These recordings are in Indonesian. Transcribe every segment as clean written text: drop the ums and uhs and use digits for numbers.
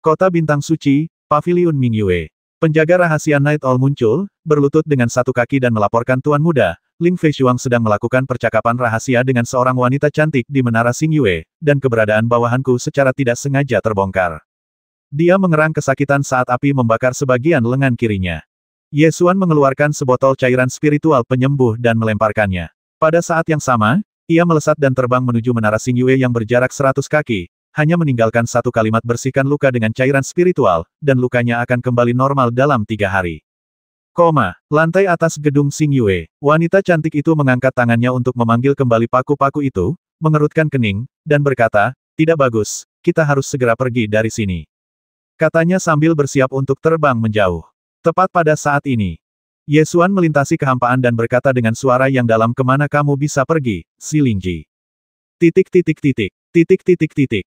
Kota Bintang Suci, Paviliun Mingyue. Penjaga rahasia Night Owl muncul, berlutut dengan satu kaki dan melaporkan Tuan Muda, Ling Feishuang sedang melakukan percakapan rahasia dengan seorang wanita cantik di Menara Xingyue, dan keberadaan bawahanku secara tidak sengaja terbongkar. Dia mengerang kesakitan saat api membakar sebagian lengan kirinya. Ye Xuan mengeluarkan sebotol cairan spiritual penyembuh dan melemparkannya. Pada saat yang sama, ia melesat dan terbang menuju Menara Xingyue yang berjarak 100 kaki, hanya meninggalkan satu kalimat bersihkan luka dengan cairan spiritual, dan lukanya akan kembali normal dalam 3 hari. Lantai atas gedung Xingyue, wanita cantik itu mengangkat tangannya untuk memanggil kembali paku-paku itu, mengerutkan kening, dan berkata, tidak bagus, kita harus segera pergi dari sini. Katanya sambil bersiap untuk terbang menjauh. Tepat pada saat ini, Ye Xuan melintasi kehampaan dan berkata dengan suara yang dalam, kemana kamu bisa pergi, Xilingji?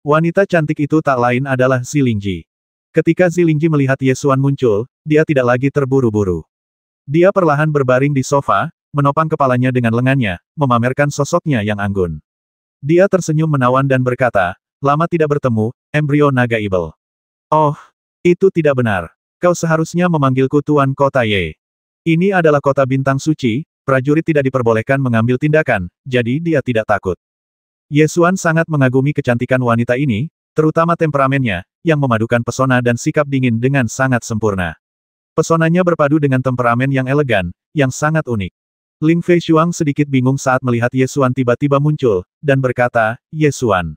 Wanita cantik itu tak lain adalah Xilingji. Ketika Xilingji melihat Ye Xuan muncul, dia tidak lagi terburu-buru. Dia perlahan berbaring di sofa, menopang kepalanya dengan lengannya, memamerkan sosoknya yang anggun. Dia tersenyum menawan dan berkata, lama tidak bertemu, embrio naga ibel. Oh, itu tidak benar. Kau seharusnya memanggilku Tuan Kota Ye. Ini adalah kota bintang suci, prajurit tidak diperbolehkan mengambil tindakan, jadi dia tidak takut. Ye Xuan sangat mengagumi kecantikan wanita ini, terutama temperamennya, yang memadukan pesona dan sikap dingin dengan sangat sempurna. Pesonanya berpadu dengan temperamen yang elegan, yang sangat unik. Ling Feishuang sedikit bingung saat melihat Ye Xuan tiba-tiba muncul, dan berkata, Ye Xuan.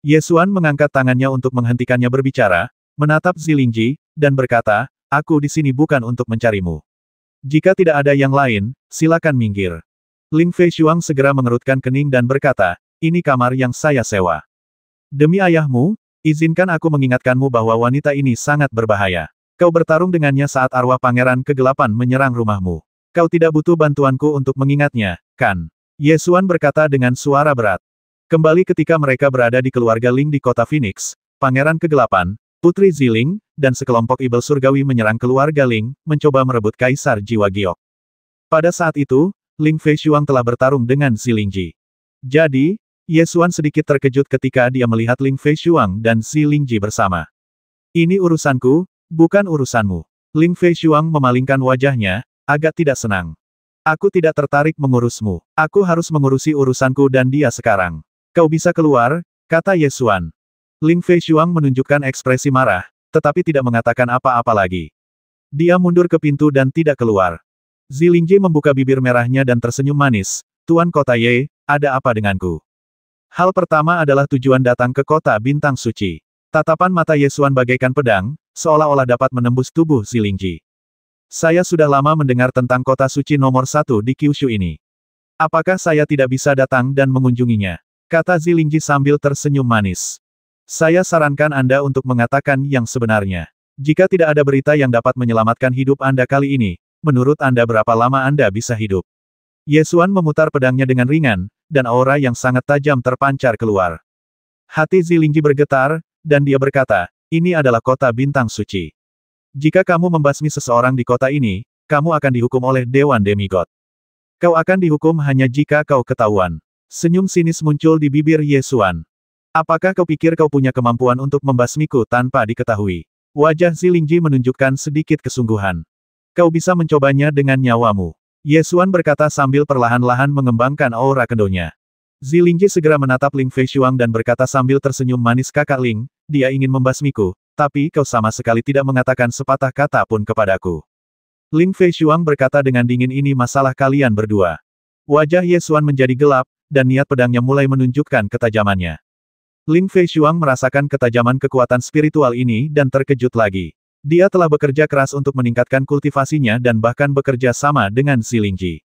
Ye Xuan mengangkat tangannya untuk menghentikannya berbicara, menatap Xilingji, dan berkata, aku di sini bukan untuk mencarimu. Jika tidak ada yang lain, silakan minggir. Ling Feishuang segera mengerutkan kening dan berkata, ini kamar yang saya sewa. Demi ayahmu, izinkan aku mengingatkanmu bahwa wanita ini sangat berbahaya. Kau bertarung dengannya saat arwah pangeran kegelapan menyerang rumahmu. Kau tidak butuh bantuanku untuk mengingatnya, kan? Ye Xuan berkata dengan suara berat. Kembali ketika mereka berada di keluarga Ling di kota Phoenix, Pangeran Kegelapan, Putri Ziling, dan sekelompok ibel surgawi menyerang keluarga Ling, mencoba merebut Kaisar Jiwa Giok. Pada saat itu, Ling Feishuang telah bertarung dengan Xilingji. Jadi, Ye Xuan sedikit terkejut ketika dia melihat Ling Feishuang dan Xilingji bersama. Ini urusanku, bukan urusanmu. Ling Feishuang memalingkan wajahnya, agak tidak senang. Aku tidak tertarik mengurusmu. Aku harus mengurusi urusanku dan dia sekarang. Kau bisa keluar, kata Ye Xuan. Ling Feishuang menunjukkan ekspresi marah, tetapi tidak mengatakan apa-apa lagi. Dia mundur ke pintu dan tidak keluar. Xilingji membuka bibir merahnya dan tersenyum manis. Tuan Kota Ye, ada apa denganku? Hal pertama adalah tujuan datang ke kota bintang suci. Tatapan mata Ye Xuan bagaikan pedang, seolah-olah dapat menembus tubuh Xilingji. Saya sudah lama mendengar tentang kota suci nomor 1 di Kyushu ini. Apakah saya tidak bisa datang dan mengunjunginya? Kata Xilingji sambil tersenyum manis. Saya sarankan Anda untuk mengatakan yang sebenarnya. Jika tidak ada berita yang dapat menyelamatkan hidup Anda kali ini, menurut Anda berapa lama Anda bisa hidup? Ye Xuan memutar pedangnya dengan ringan, dan aura yang sangat tajam terpancar keluar. Hati Xilingji bergetar, dan dia berkata, ini adalah kota bintang suci. Jika kamu membasmi seseorang di kota ini, kamu akan dihukum oleh Dewan Demigod. Kau akan dihukum hanya jika kau ketahuan. Senyum sinis muncul di bibir Ye Xuan. Apakah kau pikir kau punya kemampuan untuk membasmiku tanpa diketahui? Wajah Xilingji menunjukkan sedikit kesungguhan. Kau bisa mencobanya dengan nyawamu. Ye Xuan berkata sambil perlahan-lahan mengembangkan aura kendonya. Xilingji segera menatap Ling Feishuang dan berkata sambil tersenyum manis, kakak Ling, dia ingin membasmiku, tapi kau sama sekali tidak mengatakan sepatah kata pun kepadaku. Ling Feishuang berkata dengan dingin, ini masalah kalian berdua. Wajah Ye Xuan menjadi gelap, dan niat pedangnya mulai menunjukkan ketajamannya. Ling Feishuang merasakan ketajaman kekuatan spiritual ini dan terkejut lagi. Dia telah bekerja keras untuk meningkatkan kultivasinya dan bahkan bekerja sama dengan Xilingji.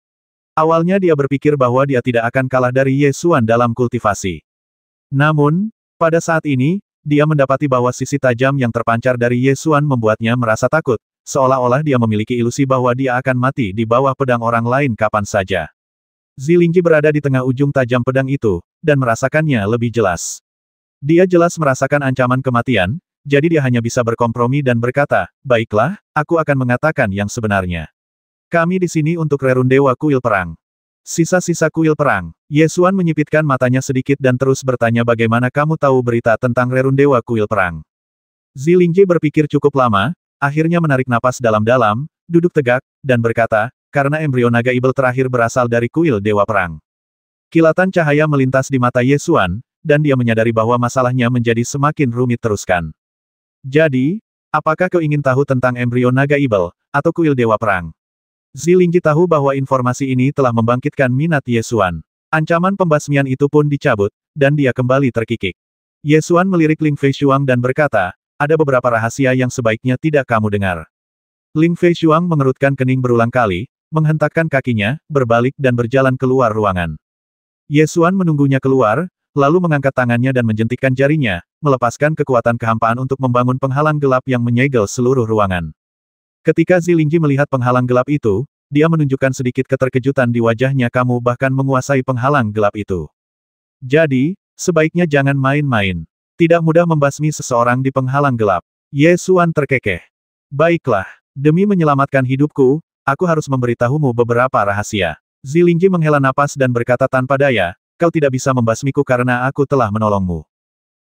Awalnya dia berpikir bahwa dia tidak akan kalah dari Ye Xuan dalam kultivasi. Namun, pada saat ini, dia mendapati bahwa sisi tajam yang terpancar dari Ye Xuan membuatnya merasa takut, seolah-olah dia memiliki ilusi bahwa dia akan mati di bawah pedang orang lain kapan saja. Xilingji berada di tengah ujung tajam pedang itu, dan merasakannya lebih jelas. Dia jelas merasakan ancaman kematian, jadi dia hanya bisa berkompromi dan berkata, baiklah, aku akan mengatakan yang sebenarnya. Kami di sini untuk rerundewa kuil perang. Sisa-sisa kuil perang. Ye Xuan menyipitkan matanya sedikit dan terus bertanya, bagaimana kamu tahu berita tentang rerundewa kuil perang? Zilingji berpikir cukup lama, akhirnya menarik napas dalam-dalam, duduk tegak, dan berkata, karena embrio naga ibel terakhir berasal dari kuil Dewa Perang. Kilatan cahaya melintas di mata Ye Xuan, dan dia menyadari bahwa masalahnya menjadi semakin rumit teruskan. Jadi, apakah kau ingin tahu tentang embrio naga ibel, atau kuil Dewa Perang? Zilingji tahu bahwa informasi ini telah membangkitkan minat Ye Xuan. Ancaman pembasmian itu pun dicabut, dan dia kembali terkikik. Ye Xuan melirik Ling Feishuang dan berkata, ada beberapa rahasia yang sebaiknya tidak kamu dengar. Ling Feishuang mengerutkan kening berulang kali, menghentakkan kakinya, berbalik dan berjalan keluar ruangan. Ye Xuan menunggunya keluar, lalu mengangkat tangannya dan menjentikkan jarinya, melepaskan kekuatan kehampaan untuk membangun penghalang gelap yang menyegel seluruh ruangan. Ketika Zilingji melihat penghalang gelap itu, dia menunjukkan sedikit keterkejutan di wajahnya. Kamu bahkan menguasai penghalang gelap itu. Jadi, sebaiknya jangan main-main. Tidak mudah membasmi seseorang di penghalang gelap. Ye Xuan terkekeh. Baiklah, demi menyelamatkan hidupku, aku harus memberitahumu beberapa rahasia. Zilingji menghela napas dan berkata tanpa daya, kau tidak bisa membasmiku karena aku telah menolongmu.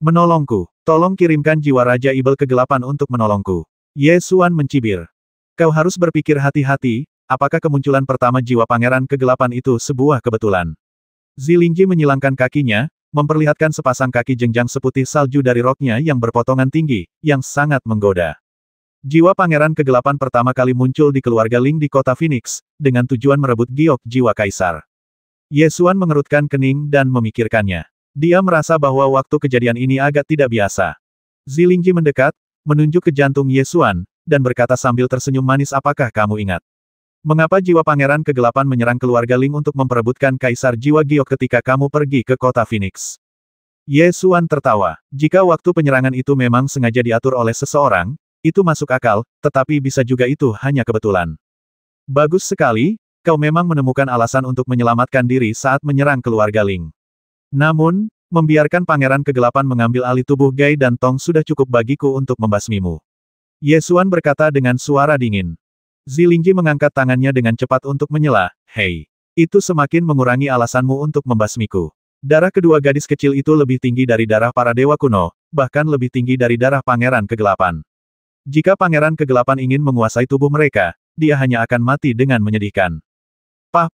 Menolongku, tolong kirimkan jiwa Raja Ibel kegelapan untuk menolongku. Ye Xuan mencibir. Kau harus berpikir hati-hati, apakah kemunculan pertama jiwa pangeran kegelapan itu sebuah kebetulan? Zilingji menyilangkan kakinya, memperlihatkan sepasang kaki jenjang seputih salju dari roknya yang berpotongan tinggi, yang sangat menggoda. Jiwa pangeran kegelapan pertama kali muncul di keluarga Ling di kota Phoenix, dengan tujuan merebut giok jiwa kaisar. Ye Xuan mengerutkan kening dan memikirkannya. Dia merasa bahwa waktu kejadian ini agak tidak biasa. Zilingji mendekat, menunjuk ke jantung Ye Xuan, dan berkata sambil tersenyum manis, apakah kamu ingat? Mengapa jiwa pangeran kegelapan menyerang keluarga Ling untuk memperebutkan kaisar jiwa giok ketika kamu pergi ke kota Phoenix? Ye Xuan tertawa. Jika waktu penyerangan itu memang sengaja diatur oleh seseorang, itu masuk akal, tetapi bisa juga itu hanya kebetulan. Bagus sekali, kau memang menemukan alasan untuk menyelamatkan diri saat menyerang keluarga Ling. Namun, membiarkan pangeran kegelapan mengambil alih tubuh Gai dan Tong sudah cukup bagiku untuk membasmimu. Ye Xuan berkata dengan suara dingin. Zilingji mengangkat tangannya dengan cepat untuk menyela, hei. Itu semakin mengurangi alasanmu untuk membasmiku. Darah kedua gadis kecil itu lebih tinggi dari darah para dewa kuno, bahkan lebih tinggi dari darah pangeran kegelapan. Jika pangeran kegelapan ingin menguasai tubuh mereka, dia hanya akan mati dengan menyedihkan. Pah.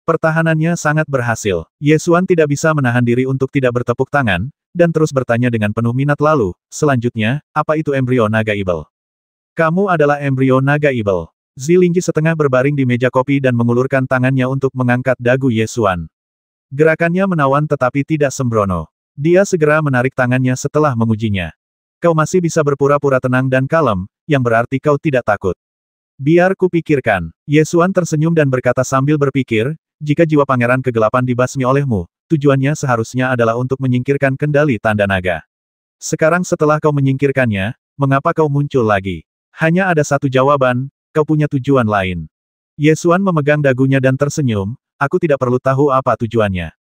Pertahanannya sangat berhasil. Ye Xuan tidak bisa menahan diri untuk tidak bertepuk tangan, dan terus bertanya dengan penuh minat lalu, selanjutnya, apa itu embrio naga ibel? Kamu adalah embrio naga ibel. Zilingji setengah berbaring di meja kopi dan mengulurkan tangannya untuk mengangkat dagu Ye Xuan. Gerakannya menawan tetapi tidak sembrono. Dia segera menarik tangannya setelah mengujinya. Kau masih bisa berpura-pura tenang dan kalem, yang berarti kau tidak takut. Biar kupikirkan. Ye Xuan tersenyum dan berkata sambil berpikir, jika jiwa pangeran kegelapan dibasmi olehmu, tujuannya seharusnya adalah untuk menyingkirkan kendali tanda naga. Sekarang setelah kau menyingkirkannya, mengapa kau muncul lagi? Hanya ada satu jawaban, kau punya tujuan lain. Ye Xuan memegang dagunya dan tersenyum, aku tidak perlu tahu apa tujuannya.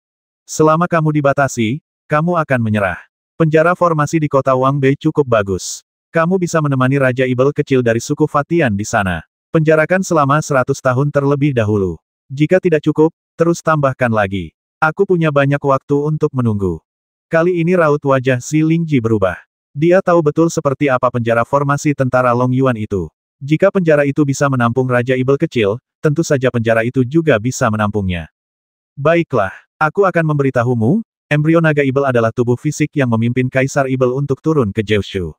Selama kamu dibatasi, kamu akan menyerah. Penjara formasi di kota Wang Bei cukup bagus. Kamu bisa menemani Raja Ibel kecil dari suku Fatian di sana. Penjarakan selama 100 tahun terlebih dahulu. Jika tidak cukup, terus tambahkan lagi. Aku punya banyak waktu untuk menunggu. Kali ini raut wajah Zilingji berubah. Dia tahu betul seperti apa penjara formasi tentara Long Yuan itu. Jika penjara itu bisa menampung Raja Ibel kecil, tentu saja penjara itu juga bisa menampungnya. Baiklah, aku akan memberitahumu, embrio naga Ibel adalah tubuh fisik yang memimpin Kaisar Ibel untuk turun ke Jiushu.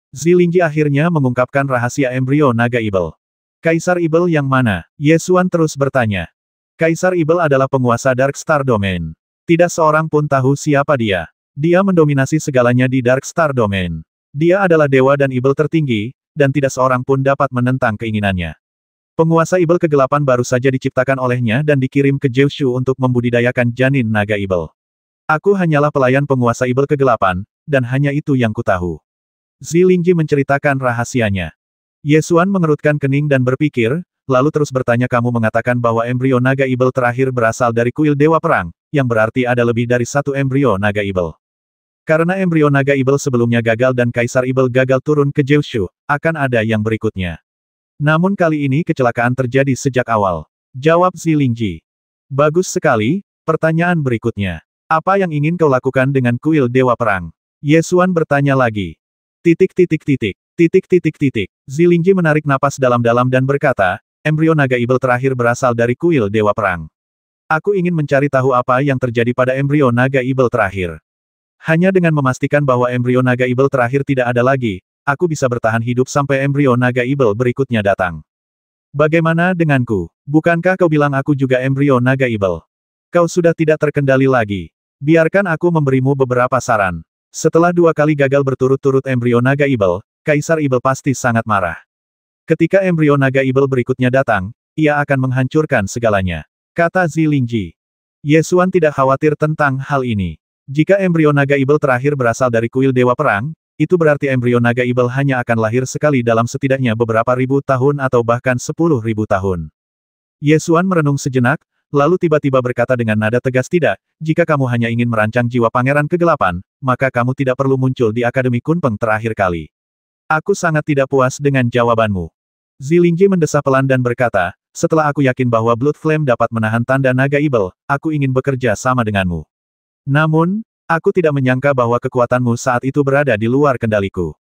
Zilingji akhirnya mengungkapkan rahasia embrio naga Ibel. Kaisar Ibel yang mana? Ye Xuan terus bertanya. Kaisar Ibel adalah penguasa Dark Star Domain. Tidak seorang pun tahu siapa dia. Dia mendominasi segalanya di Dark Star Domain. Dia adalah dewa dan Ibel tertinggi, dan tidak seorang pun dapat menentang keinginannya. Penguasa Ibel kegelapan baru saja diciptakan olehnya dan dikirim ke Jiushu untuk membudidayakan janin naga Ibel. Aku hanyalah pelayan penguasa Ibel kegelapan, dan hanya itu yang kutahu. Zilingji menceritakan rahasianya. Ye Xuan mengerutkan kening dan berpikir, lalu terus bertanya, kamu mengatakan bahwa embrio naga Ibel terakhir berasal dari kuil Dewa Perang, yang berarti ada lebih dari satu embrio naga Ibel. Karena embrio naga Ibel sebelumnya gagal dan Kaisar Ibel gagal turun ke Jiushu, akan ada yang berikutnya. Namun kali ini kecelakaan terjadi sejak awal. Jawab Zilingji. Bagus sekali, pertanyaan berikutnya. Apa yang ingin kau lakukan dengan kuil Dewa Perang? Ye Xuan bertanya lagi. Titik titik titik. Titik titik titik. Zilingji menarik napas dalam-dalam dan berkata, embrio naga ibel terakhir berasal dari kuil Dewa Perang. Aku ingin mencari tahu apa yang terjadi pada embrio naga ibel terakhir. Hanya dengan memastikan bahwa embrio naga ibel terakhir tidak ada lagi, aku bisa bertahan hidup sampai embrio naga ibel berikutnya datang. Bagaimana denganku? Bukankah kau bilang aku juga embrio naga ibel? Kau sudah tidak terkendali lagi. Biarkan aku memberimu beberapa saran. Setelah 2 kali gagal berturut-turut embrio naga ibel, Kaisar Ibel pasti sangat marah. Ketika embrio naga ibel berikutnya datang, ia akan menghancurkan segalanya. Kata Zilingji. Ye Xuan tidak khawatir tentang hal ini. Jika embrio naga ibel terakhir berasal dari kuil Dewa Perang, itu berarti embrio naga ibel hanya akan lahir sekali dalam setidaknya beberapa ribu tahun atau bahkan 10.000 tahun. Ye Xuan merenung sejenak, lalu tiba-tiba berkata dengan nada tegas, tidak, jika kamu hanya ingin merancang jiwa Pangeran Kegelapan, maka kamu tidak perlu muncul di Akademi Kunpeng terakhir kali. Aku sangat tidak puas dengan jawabanmu. Zilingji mendesah pelan dan berkata, setelah aku yakin bahwa Blood Flame dapat menahan tanda naga ibel, aku ingin bekerja sama denganmu. Namun, aku tidak menyangka bahwa kekuatanmu saat itu berada di luar kendaliku.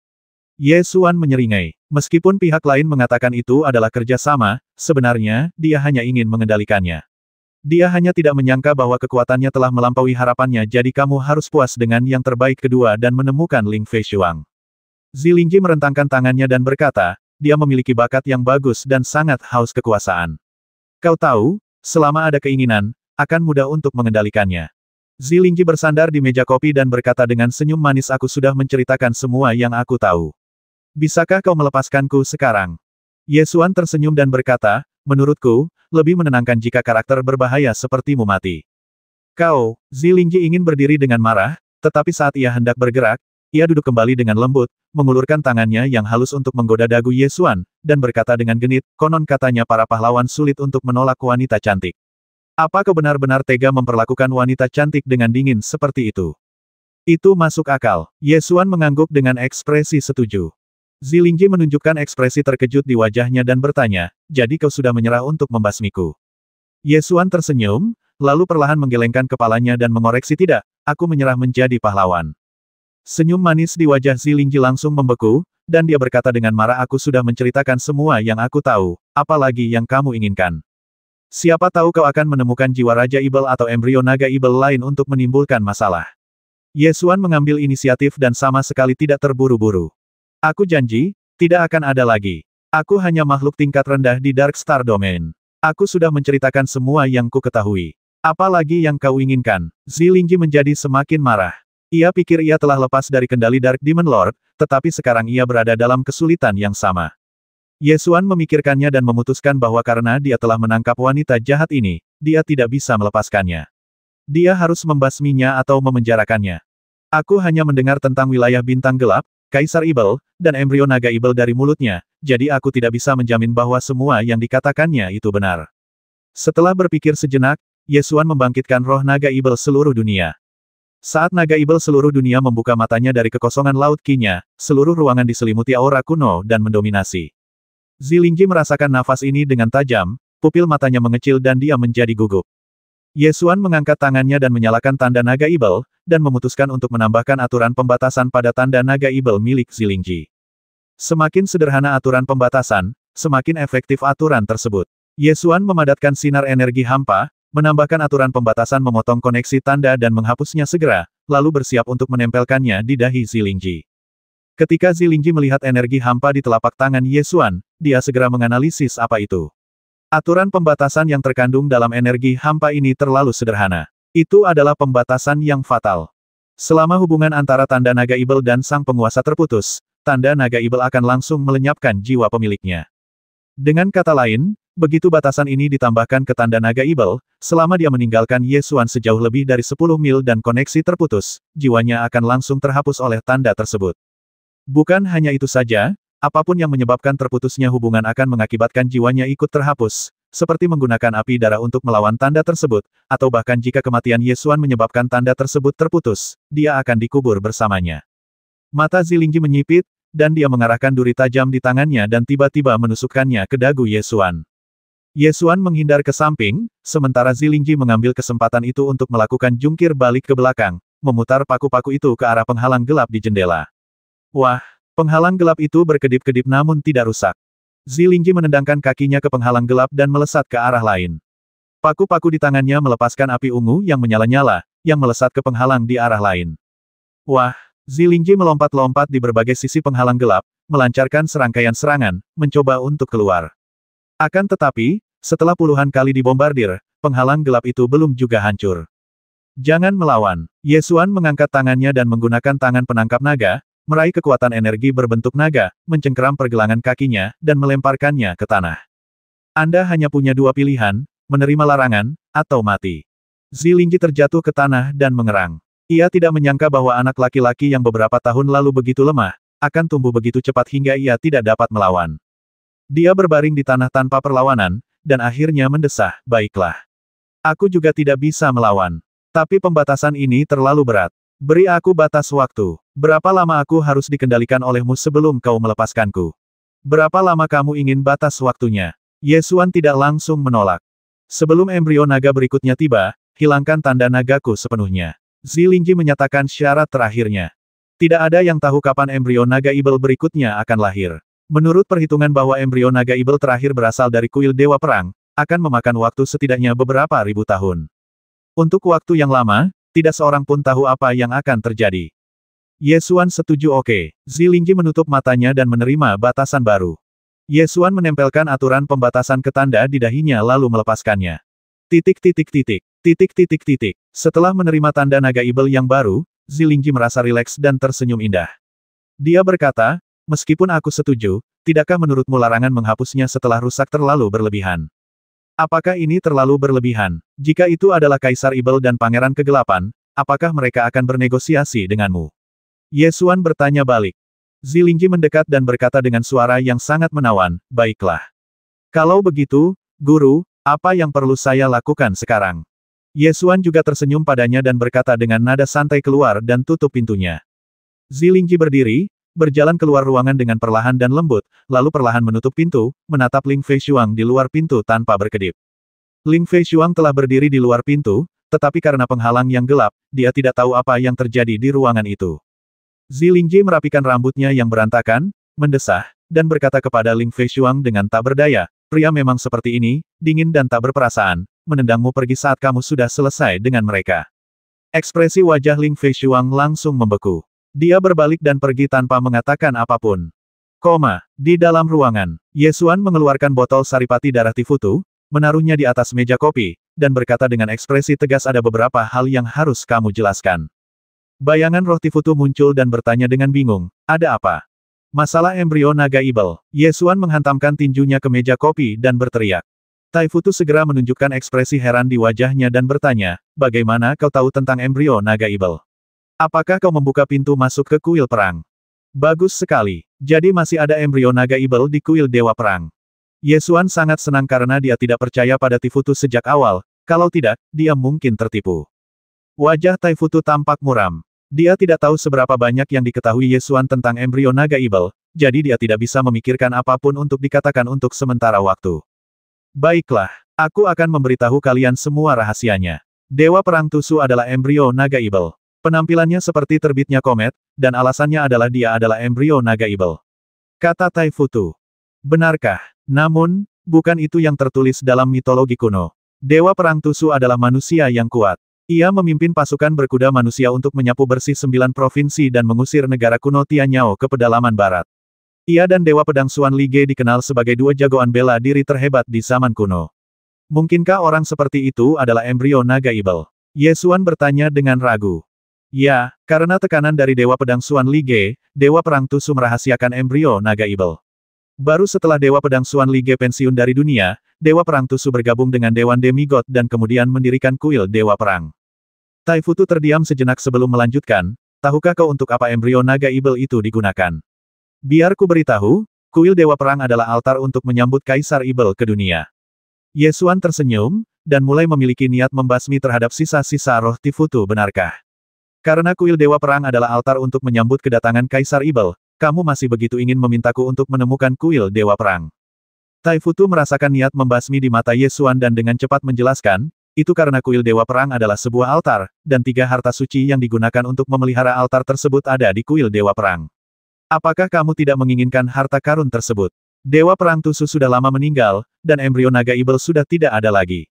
Ye Xuan menyeringai. Meskipun pihak lain mengatakan itu adalah kerja sama, sebenarnya, dia hanya ingin mengendalikannya. Dia hanya tidak menyangka bahwa kekuatannya telah melampaui harapannya, jadi kamu harus puas dengan yang terbaik kedua dan menemukan Ling Feishuang. Zilingji merentangkan tangannya dan berkata, dia memiliki bakat yang bagus dan sangat haus kekuasaan. Kau tahu, selama ada keinginan, akan mudah untuk mengendalikannya. Zilingji bersandar di meja kopi dan berkata dengan senyum manis, aku sudah menceritakan semua yang aku tahu. Bisakah kau melepaskanku sekarang? Ye Xuan tersenyum dan berkata, menurutku, lebih menenangkan jika karakter berbahaya sepertimu mati. Kau, Zilingji ingin berdiri dengan marah, tetapi saat ia hendak bergerak, ia duduk kembali dengan lembut, mengulurkan tangannya yang halus untuk menggoda dagu Ye Xuan, dan berkata dengan genit, konon katanya para pahlawan sulit untuk menolak wanita cantik. Apa kau benar-benar tega memperlakukan wanita cantik dengan dingin seperti itu? Itu masuk akal. Ye Xuan mengangguk dengan ekspresi setuju. Zilingji menunjukkan ekspresi terkejut di wajahnya dan bertanya, jadi kau sudah menyerah untuk membasmiku? Ye Xuan tersenyum, lalu perlahan menggelengkan kepalanya dan mengoreksi, tidak, aku menyerah menjadi pahlawan. Senyum manis di wajah Zilingji langsung membeku, dan dia berkata dengan marah, aku sudah menceritakan semua yang aku tahu, apalagi yang kamu inginkan. Siapa tahu kau akan menemukan jiwa Raja Ibel atau embrio naga Ibel lain untuk menimbulkan masalah. Ye Xuan mengambil inisiatif dan sama sekali tidak terburu-buru. Aku janji, tidak akan ada lagi. Aku hanya makhluk tingkat rendah di Dark Star Domain. Aku sudah menceritakan semua yang ku ketahui. Apalagi yang kau inginkan? Zilingji menjadi semakin marah. Ia pikir ia telah lepas dari kendali Dark Demon Lord, tetapi sekarang ia berada dalam kesulitan yang sama. Ye Xuan memikirkannya dan memutuskan bahwa karena dia telah menangkap wanita jahat ini, dia tidak bisa melepaskannya. Dia harus membasminya atau memenjarakannya. Aku hanya mendengar tentang wilayah bintang gelap, Kaisar Ibel, dan embrio naga Ibel dari mulutnya, jadi aku tidak bisa menjamin bahwa semua yang dikatakannya itu benar. Setelah berpikir sejenak, Ye Xuan membangkitkan roh naga Ibel seluruh dunia. Saat naga Ibel seluruh dunia membuka matanya dari kekosongan laut Qi-nya, seluruh ruangan diselimuti aura kuno dan mendominasi. Zilingji merasakan nafas ini dengan tajam, pupil matanya mengecil dan dia menjadi gugup. Ye Xuan mengangkat tangannya dan menyalakan tanda naga Ibel, dan memutuskan untuk menambahkan aturan pembatasan pada tanda naga Ibel milik Zilingji. Semakin sederhana aturan pembatasan, semakin efektif aturan tersebut. Ye Xuan memadatkan sinar energi hampa, menambahkan aturan pembatasan memotong koneksi tanda dan menghapusnya segera, lalu bersiap untuk menempelkannya di dahi Zilingji. Ketika Zilingji melihat energi hampa di telapak tangan Ye Xuan, dia segera menganalisis apa itu. Aturan pembatasan yang terkandung dalam energi hampa ini terlalu sederhana. Itu adalah pembatasan yang fatal. Selama hubungan antara tanda naga Ibel dan sang penguasa terputus, tanda naga Ibel akan langsung melenyapkan jiwa pemiliknya. Dengan kata lain, begitu batasan ini ditambahkan ke tanda naga Ibel, selama dia meninggalkan Ye Xuan sejauh lebih dari 10 mil dan koneksi terputus, jiwanya akan langsung terhapus oleh tanda tersebut. Bukan hanya itu saja, apapun yang menyebabkan terputusnya hubungan akan mengakibatkan jiwanya ikut terhapus, seperti menggunakan api darah untuk melawan tanda tersebut, atau bahkan jika kematian Ye Xuan menyebabkan tanda tersebut terputus, dia akan dikubur bersamanya. Mata Zilingji menyipit, dan dia mengarahkan duri tajam di tangannya dan tiba-tiba menusukkannya ke dagu Ye Xuan. Ye Xuan menghindar ke samping, sementara Zilingji mengambil kesempatan itu untuk melakukan jungkir balik ke belakang, memutar paku-paku itu ke arah penghalang gelap di jendela. Wah! Penghalang gelap itu berkedip-kedip namun tidak rusak. Zilingji menendangkan kakinya ke penghalang gelap dan melesat ke arah lain. Paku-paku di tangannya melepaskan api ungu yang menyala-nyala, yang melesat ke penghalang di arah lain. Wah, Zilingji melompat-lompat di berbagai sisi penghalang gelap, melancarkan serangkaian serangan, mencoba untuk keluar. Akan tetapi, setelah puluhan kali dibombardir, penghalang gelap itu belum juga hancur. Jangan melawan. Ye Xuan mengangkat tangannya dan menggunakan tangan penangkap naga, meraih kekuatan energi berbentuk naga, mencengkeram pergelangan kakinya, dan melemparkannya ke tanah. Anda hanya punya dua pilihan, menerima larangan, atau mati. Zilingji terjatuh ke tanah dan mengerang. Ia tidak menyangka bahwa anak laki-laki yang beberapa tahun lalu begitu lemah, akan tumbuh begitu cepat hingga ia tidak dapat melawan. Dia berbaring di tanah tanpa perlawanan, dan akhirnya mendesah, baiklah. Aku juga tidak bisa melawan. Tapi pembatasan ini terlalu berat. Beri aku batas waktu. Berapa lama aku harus dikendalikan olehmu sebelum kau melepaskanku? Berapa lama kamu ingin batas waktunya? Ye Xuan tidak langsung menolak. Sebelum embrio naga berikutnya tiba, hilangkan tanda nagaku sepenuhnya. Zilingji menyatakan syarat terakhirnya. Tidak ada yang tahu kapan embrio naga ibel berikutnya akan lahir. Menurut perhitungan bahwa embrio naga ibel terakhir berasal dari kuil Dewa Perang, akan memakan waktu setidaknya beberapa ribu tahun. Untuk waktu yang lama, tidak seorang pun tahu apa yang akan terjadi. Ye Xuan setuju oke. Zilingji menutup matanya dan menerima batasan baru. Ye Xuan menempelkan aturan pembatasan ke tanda di dahinya lalu melepaskannya. Titik titik titik. Titik titik titik. Setelah menerima tanda naga ibel yang baru, Zilingji merasa rileks dan tersenyum indah. Dia berkata, meskipun aku setuju, tidakkah menurutmu larangan menghapusnya setelah rusak terlalu berlebihan? Apakah ini terlalu berlebihan? Jika itu adalah Kaisar Ibel dan Pangeran Kegelapan, apakah mereka akan bernegosiasi denganmu? Ye Xuan bertanya balik. Zilingji mendekat dan berkata dengan suara yang sangat menawan, baiklah. Kalau begitu, Guru, apa yang perlu saya lakukan sekarang? Ye Xuan juga tersenyum padanya dan berkata dengan nada santai keluar dan tutup pintunya. Zilingji berdiri, berjalan keluar ruangan dengan perlahan dan lembut, lalu perlahan menutup pintu, menatap Ling Feishuang di luar pintu tanpa berkedip. Ling Feishuang telah berdiri di luar pintu, tetapi karena penghalang yang gelap, dia tidak tahu apa yang terjadi di ruangan itu. Zilingji merapikan rambutnya yang berantakan, mendesah, dan berkata kepada Ling Feishuang dengan tak berdaya, pria memang seperti ini, dingin dan tak berperasaan, menendangmu pergi saat kamu sudah selesai dengan mereka. Ekspresi wajah Ling Feishuang langsung membeku. Dia berbalik dan pergi tanpa mengatakan apapun. Di dalam ruangan, Ye Xuan mengeluarkan botol saripati darah Tifutu, menaruhnya di atas meja kopi, dan berkata dengan ekspresi tegas ada beberapa hal yang harus kamu jelaskan. Bayangan roh Tifutu muncul dan bertanya dengan bingung, ada apa? Masalah embrio naga ibel. Ye Xuan menghantamkan tinjunya ke meja kopi dan berteriak. Taifutu segera menunjukkan ekspresi heran di wajahnya dan bertanya, bagaimana kau tahu tentang embrio naga ibel? Apakah kau membuka pintu masuk ke kuil perang? Bagus sekali. Jadi masih ada embrio naga ibel di kuil Dewa Perang. Ye Xuan sangat senang karena dia tidak percaya pada Taifutu sejak awal, kalau tidak, dia mungkin tertipu. Wajah Taifutu tampak muram. Dia tidak tahu seberapa banyak yang diketahui Ye Xuan tentang embrio naga ibel, jadi dia tidak bisa memikirkan apapun untuk dikatakan untuk sementara waktu. Baiklah, aku akan memberitahu kalian semua rahasianya. Dewa Perang Tusu adalah embrio naga ibel. Penampilannya seperti terbitnya komet, dan alasannya adalah dia adalah embrio naga ibel. Kata Taifutu. Benarkah? Namun, bukan itu yang tertulis dalam mitologi kuno. Dewa Perang Tusu adalah manusia yang kuat. Ia memimpin pasukan berkuda manusia untuk menyapu bersih 9 provinsi dan mengusir negara kuno Tianyao ke pedalaman barat. Ia dan Dewa Pedang Xuan Li Ge dikenal sebagai dua jagoan bela diri terhebat di zaman kuno. Mungkinkah orang seperti itu adalah embrio naga ibel? Ye Xuan bertanya dengan ragu. Ya, karena tekanan dari Dewa Pedang Xuan Li Ge, Dewa Perang Tusu merahasiakan embrio naga ibel. Baru setelah Dewa Pedang Xuan Li Ge pensiun dari dunia, Dewa Perang Tusu bergabung dengan Dewan Demigod dan kemudian mendirikan kuil Dewa Perang. Taifutu terdiam sejenak sebelum melanjutkan, tahukah kau untuk apa embrio naga ibel itu digunakan? Biar ku beritahu, kuil Dewa Perang adalah altar untuk menyambut Kaisar Ibel ke dunia. Ye Xuan tersenyum, dan mulai memiliki niat membasmi terhadap sisa-sisa roh Tifutu benarkah? Karena kuil Dewa Perang adalah altar untuk menyambut kedatangan Kaisar Ibel, kamu masih begitu ingin memintaku untuk menemukan kuil Dewa Perang. Taifutu merasakan niat membasmi di mata Ye Xuan dan dengan cepat menjelaskan, itu karena kuil Dewa Perang adalah sebuah altar, dan 3 harta suci yang digunakan untuk memelihara altar tersebut ada di kuil Dewa Perang. Apakah kamu tidak menginginkan harta karun tersebut? Dewa Perang Tusu sudah lama meninggal, dan embrio naga ibel sudah tidak ada lagi.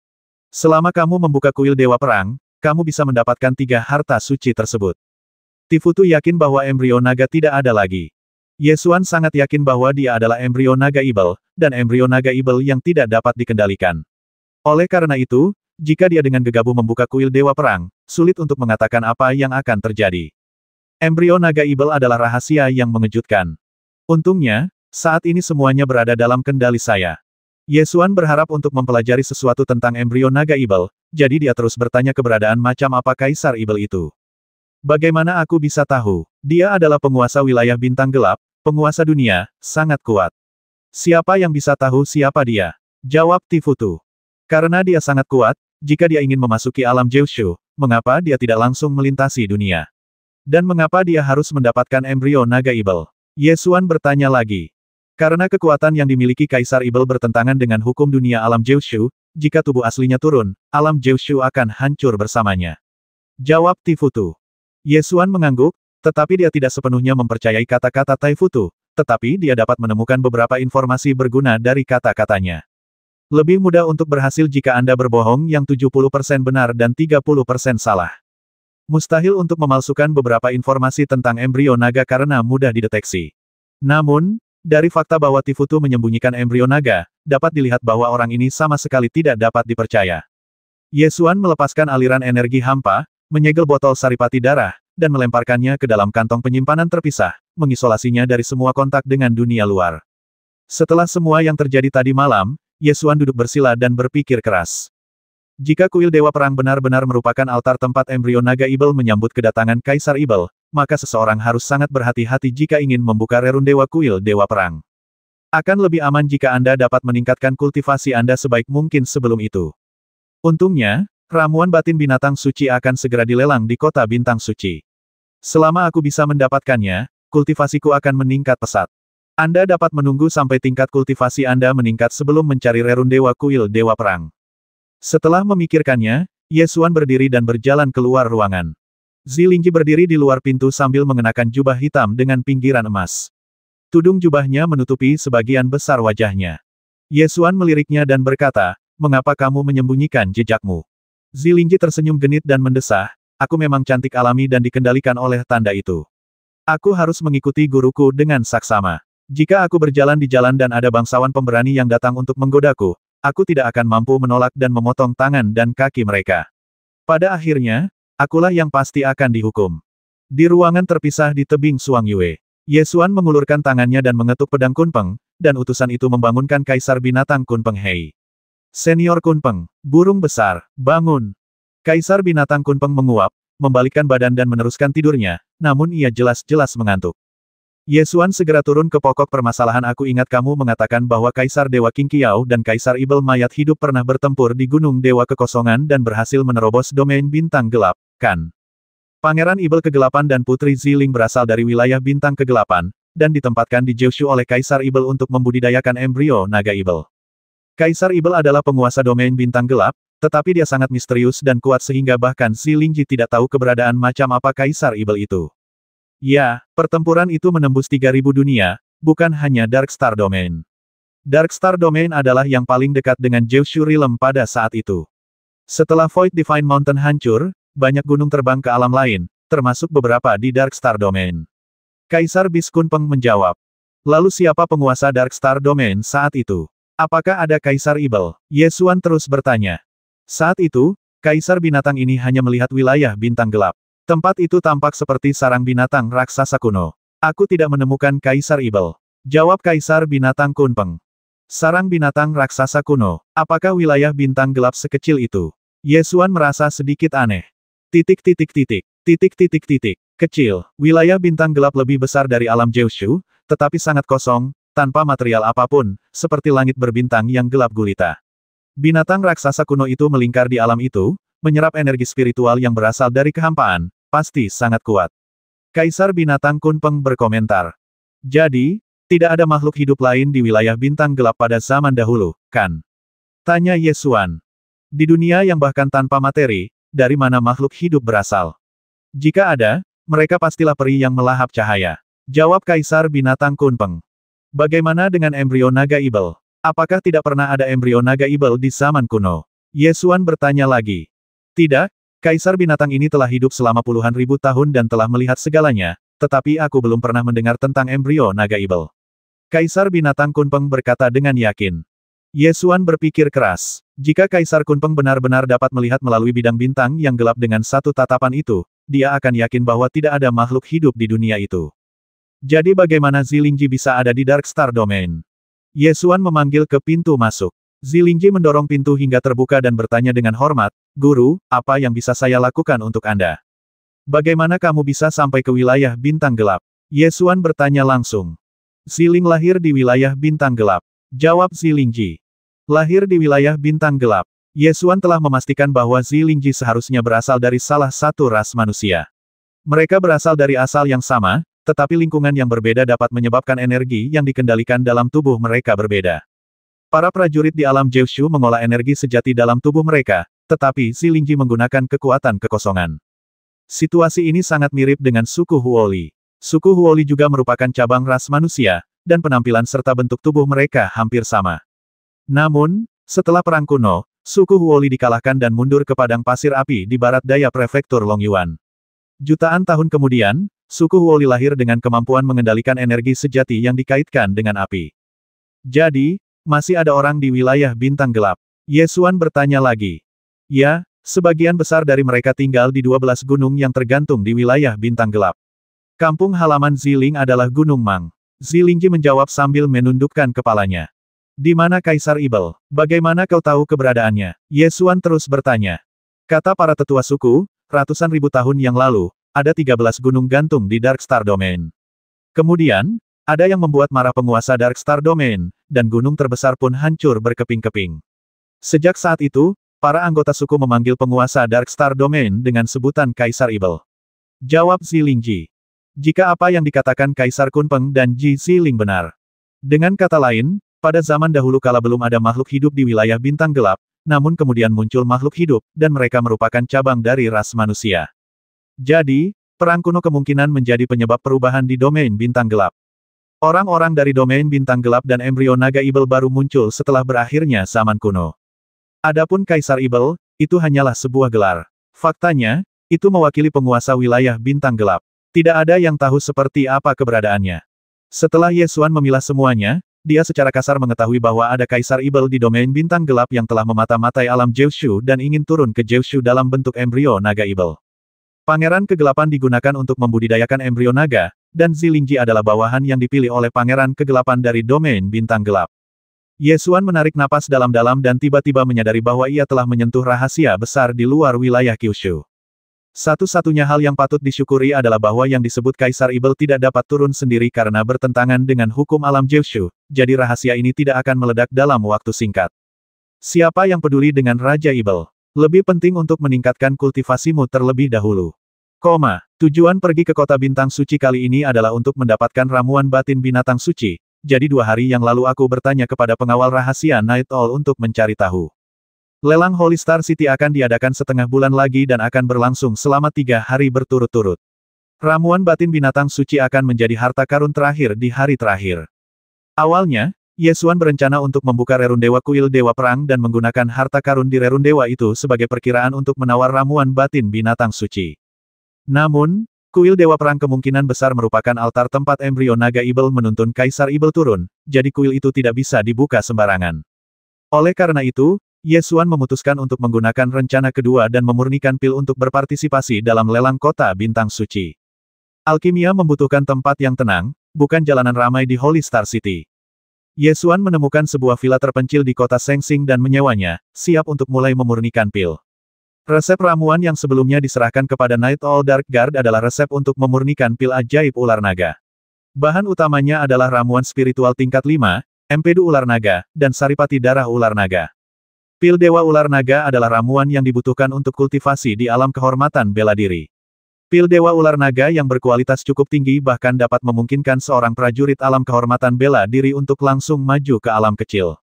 Selama kamu membuka kuil Dewa Perang, kamu bisa mendapatkan 3 harta suci tersebut. Tifutu yakin bahwa embrio naga tidak ada lagi. Yesuan sangat yakin bahwa dia adalah embrio naga ibel, dan embrio naga ibel yang tidak dapat dikendalikan. Oleh karena itu, jika dia dengan gegabah membuka kuil Dewa Perang, sulit untuk mengatakan apa yang akan terjadi. Embrio naga ibel adalah rahasia yang mengejutkan. Untungnya, saat ini semuanya berada dalam kendali saya. Yesuan berharap untuk mempelajari sesuatu tentang embrio naga ibel, jadi dia terus bertanya keberadaan macam apa Kaisar Ibel itu. Bagaimana aku bisa tahu? Dia adalah penguasa wilayah bintang gelap, penguasa dunia, sangat kuat. Siapa yang bisa tahu siapa dia? Jawab Tifutu. Karena dia sangat kuat, jika dia ingin memasuki alam Jeushu, mengapa dia tidak langsung melintasi dunia? Dan mengapa dia harus mendapatkan embrio naga ibel? Yesuan bertanya lagi. Karena kekuatan yang dimiliki Kaisar Ibel bertentangan dengan hukum dunia alam Jeushu, jika tubuh aslinya turun, alam Jeushu akan hancur bersamanya. Jawab Tifutu. Yesuan mengangguk, tetapi dia tidak sepenuhnya mempercayai kata-kata Taifutu, tetapi dia dapat menemukan beberapa informasi berguna dari kata-katanya. Lebih mudah untuk berhasil jika Anda berbohong yang 70% benar dan 30% salah. Mustahil untuk memalsukan beberapa informasi tentang embrio naga karena mudah dideteksi. Namun, dari fakta bahwa Tifutu menyembunyikan embrio naga, dapat dilihat bahwa orang ini sama sekali tidak dapat dipercaya. Yesuan melepaskan aliran energi hampa, menyegel botol saripati darah, dan melemparkannya ke dalam kantong penyimpanan terpisah, mengisolasinya dari semua kontak dengan dunia luar. Setelah semua yang terjadi tadi malam, Yesuan duduk bersila dan berpikir keras. Jika kuil Dewa Perang benar-benar merupakan altar tempat embrio naga ibel menyambut kedatangan Kaisar Ibel, maka seseorang harus sangat berhati-hati jika ingin membuka rerun Dewa Kuil Dewa Perang. Akan lebih aman jika Anda dapat meningkatkan kultivasi Anda sebaik mungkin sebelum itu. Untungnya, ramuan batin binatang suci akan segera dilelang di kota bintang suci. Selama aku bisa mendapatkannya, kultivasiku akan meningkat pesat. Anda dapat menunggu sampai tingkat kultivasi Anda meningkat sebelum mencari rerun Dewa Kuil Dewa Perang. Setelah memikirkannya, Yesuan berdiri dan berjalan keluar ruangan. Zilingji berdiri di luar pintu sambil mengenakan jubah hitam dengan pinggiran emas. Tudung jubahnya menutupi sebagian besar wajahnya. Yesuan meliriknya dan berkata, "Mengapa kamu menyembunyikan jejakmu?" Zilingji tersenyum genit dan mendesah, "Aku memang cantik alami dan dikendalikan oleh tanda itu. Aku harus mengikuti guruku dengan saksama. Jika aku berjalan di jalan dan ada bangsawan pemberani yang datang untuk menggodaku, aku tidak akan mampu menolak dan memotong tangan dan kaki mereka. Pada akhirnya, akulah yang pasti akan dihukum." Di ruangan terpisah di tebing Suang Yue, Yesuan mengulurkan tangannya dan mengetuk pedang Kunpeng, dan utusan itu membangunkan Kaisar Binatang Kunpeng Hei. "Senior Kunpeng, burung besar, bangun!" Kaisar Binatang Kunpeng menguap, membalikkan badan dan meneruskan tidurnya, namun ia jelas-jelas mengantuk. Yesuan segera turun ke pokok permasalahan. "Aku ingat kamu mengatakan bahwa Kaisar Dewa Qingqiao dan Kaisar Ibel Mayat Hidup pernah bertempur di Gunung Dewa Kekosongan dan berhasil menerobos domain bintang gelap, kan? Pangeran Ibel Kegelapan dan Putri Ziling berasal dari wilayah bintang kegelapan, dan ditempatkan di Jeushu oleh Kaisar Ibel untuk membudidayakan embrio naga Ibel. Kaisar Ibel adalah penguasa domain bintang gelap, tetapi dia sangat misterius dan kuat sehingga bahkan Zilingji tidak tahu keberadaan macam apa Kaisar Ibel itu. Ya, pertempuran itu menembus 3000 dunia, bukan hanya Darkstar Domain. Darkstar Domain adalah yang paling dekat dengan Jeushu Realm pada saat itu. Setelah Void Divine Mountain hancur, banyak gunung terbang ke alam lain, termasuk beberapa di Darkstar Domain. Kaisar Bis Kunpeng menjawab. "Lalu siapa penguasa Darkstar Domain saat itu? Apakah ada Kaisar Ibel?" Yesuan terus bertanya. Saat itu, Kaisar Binatang ini hanya melihat wilayah bintang gelap. Tempat itu tampak seperti sarang binatang raksasa kuno. "Aku tidak menemukan Kaisar Ibel," jawab Kaisar Binatang Kunpeng. "Sarang binatang raksasa kuno, apakah wilayah bintang gelap sekecil itu?" Yesuan merasa sedikit aneh. Kecil, wilayah bintang gelap lebih besar dari alam Jeushu, tetapi sangat kosong, tanpa material apapun, seperti langit berbintang yang gelap gulita. Binatang raksasa kuno itu melingkar di alam itu, menyerap energi spiritual yang berasal dari kehampaan, pasti sangat kuat. Kaisar Binatang Kunpeng berkomentar. "Jadi, tidak ada makhluk hidup lain di wilayah bintang gelap pada zaman dahulu, kan?" tanya Yesuan. "Di dunia yang bahkan tanpa materi, dari mana makhluk hidup berasal? Jika ada, mereka pastilah peri yang melahap cahaya. Jawab Kaisar Binatang Kunpeng. Bagaimana dengan embrio naga ibel? Apakah tidak pernah ada embrio naga ibel di zaman kuno? Ye Xuan bertanya lagi. Tidak, Kaisar Binatang ini telah hidup selama puluhan ribu tahun dan telah melihat segalanya, tetapi aku belum pernah mendengar tentang embrio naga ibel. Kaisar Binatang Kunpeng berkata dengan yakin. Ye Xuan berpikir keras. Jika Kaisar Kunpeng benar-benar dapat melihat melalui bidang bintang yang gelap dengan satu tatapan itu, dia akan yakin bahwa tidak ada makhluk hidup di dunia itu. Jadi bagaimana Zilingji bisa ada di Dark Star Domain? Ye Xuan memanggil ke pintu masuk. Zilingji mendorong pintu hingga terbuka dan bertanya dengan hormat, "Guru, apa yang bisa saya lakukan untuk Anda? Bagaimana kamu bisa sampai ke wilayah bintang gelap?" Ye Xuan bertanya langsung. Ziling lahir di wilayah bintang gelap. Jawab Zilingji. Lahir di wilayah bintang gelap. Ye Xuan telah memastikan bahwa Zilingji seharusnya berasal dari salah satu ras manusia. Mereka berasal dari asal yang sama, tetapi lingkungan yang berbeda dapat menyebabkan energi yang dikendalikan dalam tubuh mereka berbeda. Para prajurit di alam Jiushu mengolah energi sejati dalam tubuh mereka, tetapi Zilingji menggunakan kekuatan kekosongan. Situasi ini sangat mirip dengan suku Huoli. Suku Huoli juga merupakan cabang ras manusia, dan penampilan serta bentuk tubuh mereka hampir sama. Namun, setelah Perang Kuno, suku Huoli dikalahkan dan mundur ke padang pasir api di barat daya prefektur Longyuan. Jutaan tahun kemudian, suku Huoli lahir dengan kemampuan mengendalikan energi sejati yang dikaitkan dengan api. Jadi, masih ada orang di wilayah bintang gelap? Ye Xuan bertanya lagi. Ya, sebagian besar dari mereka tinggal di 12 gunung yang tergantung di wilayah bintang gelap. Kampung halaman Ziling adalah Gunung Mang. Zilingji menjawab sambil menundukkan kepalanya. Di mana Kaisar Ibel? Bagaimana kau tahu keberadaannya? Ye Xuan terus bertanya. Kata para tetua suku, ratusan ribu tahun yang lalu, ada 13 gunung gantung di Dark Star Domain. Kemudian, ada yang membuat marah penguasa Dark Star Domain, dan gunung terbesar pun hancur berkeping-keping. Sejak saat itu, para anggota suku memanggil penguasa Dark Star Domain dengan sebutan Kaisar Ibel. Jawab Zilingji. Jika apa yang dikatakan Kaisar Kunpeng dan Ji Ziling benar. Dengan kata lain, pada zaman dahulu kala belum ada makhluk hidup di wilayah bintang gelap, namun kemudian muncul makhluk hidup, dan mereka merupakan cabang dari ras manusia. Jadi, Perang Kuno kemungkinan menjadi penyebab perubahan di domain bintang gelap. Orang-orang dari domain bintang gelap dan embrio naga Ibel baru muncul setelah berakhirnya zaman kuno. Adapun Kaisar Ibel, itu hanyalah sebuah gelar. Faktanya, itu mewakili penguasa wilayah bintang gelap. Tidak ada yang tahu seperti apa keberadaannya. Setelah Ye Xuan memilah semuanya, dia secara kasar mengetahui bahwa ada Kaisar Ibel di domain bintang gelap yang telah memata-matai alam Jiushu dan ingin turun ke Jiushu dalam bentuk embrio naga Ibel. Pangeran Kegelapan digunakan untuk membudidayakan embrio naga, dan Zilingji adalah bawahan yang dipilih oleh Pangeran Kegelapan dari domain bintang gelap. Ye Xuan menarik napas dalam-dalam dan tiba-tiba menyadari bahwa ia telah menyentuh rahasia besar di luar wilayah Kyushu. Satu-satunya hal yang patut disyukuri adalah bahwa yang disebut Kaisar Ibel tidak dapat turun sendiri karena bertentangan dengan hukum alam Jiushu, jadi rahasia ini tidak akan meledak dalam waktu singkat. Siapa yang peduli dengan Raja Ibel? Lebih penting untuk meningkatkan kultivasimu terlebih dahulu. Tujuan pergi ke kota bintang suci kali ini adalah untuk mendapatkan ramuan batin binatang suci, jadi 2 hari yang lalu aku bertanya kepada pengawal rahasia Night Owl untuk mencari tahu. Lelang Holy Star City akan diadakan setengah bulan lagi dan akan berlangsung selama 3 hari berturut-turut. Ramuan batin binatang suci akan menjadi harta karun terakhir di hari terakhir. Awalnya, Ye Xuan berencana untuk membuka Rerun Dewa Kuil Dewa Perang dan menggunakan harta karun di Rerun Dewa itu sebagai perkiraan untuk menawar ramuan batin binatang suci. Namun, Kuil Dewa Perang kemungkinan besar merupakan altar tempat embrio naga Ibel menuntun Kaisar Ibel turun, jadi kuil itu tidak bisa dibuka sembarangan. Oleh karena itu, Ye Xuan memutuskan untuk menggunakan rencana kedua dan memurnikan pil untuk berpartisipasi dalam lelang kota bintang suci. Alkimia membutuhkan tempat yang tenang, bukan jalanan ramai di Holy Star City. Ye Xuan menemukan sebuah villa terpencil di kota Sengsing dan menyewanya, siap untuk mulai memurnikan pil. Resep ramuan yang sebelumnya diserahkan kepada Night Owl Dark Guard adalah resep untuk memurnikan pil ajaib ular naga. Bahan utamanya adalah ramuan spiritual tingkat 5, empedu ular naga, dan saripati darah ular naga. Pil Dewa Ular Naga adalah ramuan yang dibutuhkan untuk kultivasi di alam kehormatan bela diri. Pil Dewa Ular Naga yang berkualitas cukup tinggi bahkan dapat memungkinkan seorang prajurit alam kehormatan bela diri untuk langsung maju ke alam kecil.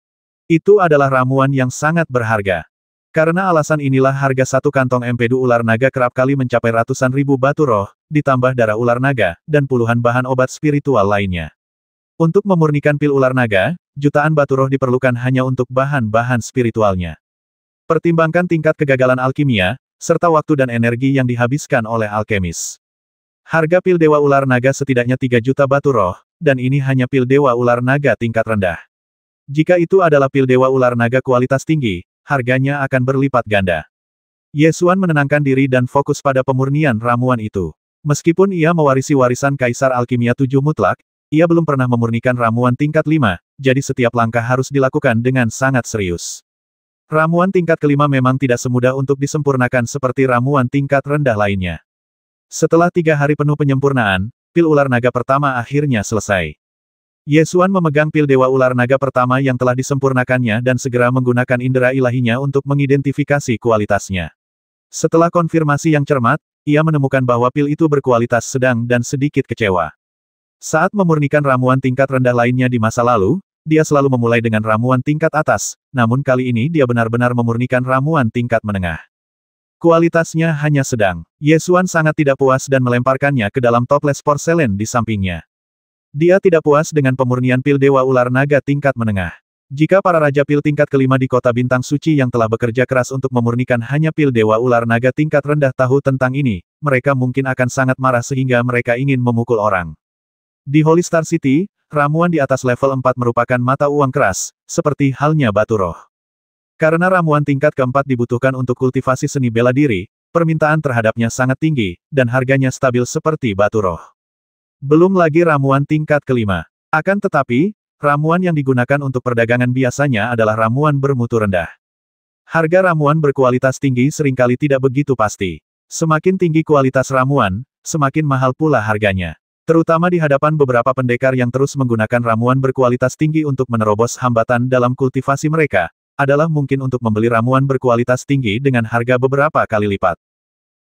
Itu adalah ramuan yang sangat berharga. Karena alasan inilah harga satu kantong empedu ular naga kerap kali mencapai ratusan ribu batu roh, ditambah darah ular naga, dan puluhan bahan obat spiritual lainnya. Untuk memurnikan pil ular naga, jutaan batu roh diperlukan hanya untuk bahan-bahan spiritualnya. Pertimbangkan tingkat kegagalan alkimia, serta waktu dan energi yang dihabiskan oleh alkemis. Harga pil Dewa Ular Naga setidaknya 3 juta batu roh, dan ini hanya pil Dewa Ular Naga tingkat rendah. Jika itu adalah pil Dewa Ular Naga kualitas tinggi, harganya akan berlipat ganda. Ye Xuan menenangkan diri dan fokus pada pemurnian ramuan itu. Meskipun ia mewarisi warisan Kaisar Alkimia 7 mutlak, ia belum pernah memurnikan ramuan tingkat 5, jadi setiap langkah harus dilakukan dengan sangat serius. Ramuan tingkat kelima memang tidak semudah untuk disempurnakan seperti ramuan tingkat rendah lainnya. Setelah 3 hari penuh penyempurnaan, pil ular naga pertama akhirnya selesai. Ye Xuan memegang pil Dewa Ular Naga pertama yang telah disempurnakannya dan segera menggunakan indera ilahinya untuk mengidentifikasi kualitasnya. Setelah konfirmasi yang cermat, ia menemukan bahwa pil itu berkualitas sedang dan sedikit kecewa. Saat memurnikan ramuan tingkat rendah lainnya di masa lalu, dia selalu memulai dengan ramuan tingkat atas, namun kali ini dia benar-benar memurnikan ramuan tingkat menengah. Kualitasnya hanya sedang. Ye Xuan sangat tidak puas dan melemparkannya ke dalam toples porselen di sampingnya. Dia tidak puas dengan pemurnian pil Dewa Ular Naga tingkat menengah. Jika para Raja Pil tingkat kelima di Kota Bintang Suci yang telah bekerja keras untuk memurnikan hanya pil Dewa Ular Naga tingkat rendah tahu tentang ini, mereka mungkin akan sangat marah sehingga mereka ingin memukul orang. Di Holy Star City, ramuan di atas level 4 merupakan mata uang keras, seperti halnya batu roh. Karena ramuan tingkat keempat dibutuhkan untuk kultivasi seni bela diri, permintaan terhadapnya sangat tinggi, dan harganya stabil seperti batu roh. Belum lagi ramuan tingkat kelima. Akan tetapi, ramuan yang digunakan untuk perdagangan biasanya adalah ramuan bermutu rendah. Harga ramuan berkualitas tinggi seringkali tidak begitu pasti. Semakin tinggi kualitas ramuan, semakin mahal pula harganya. Terutama di hadapan beberapa pendekar yang terus menggunakan ramuan berkualitas tinggi untuk menerobos hambatan dalam kultivasi mereka, adalah mungkin untuk membeli ramuan berkualitas tinggi dengan harga beberapa kali lipat.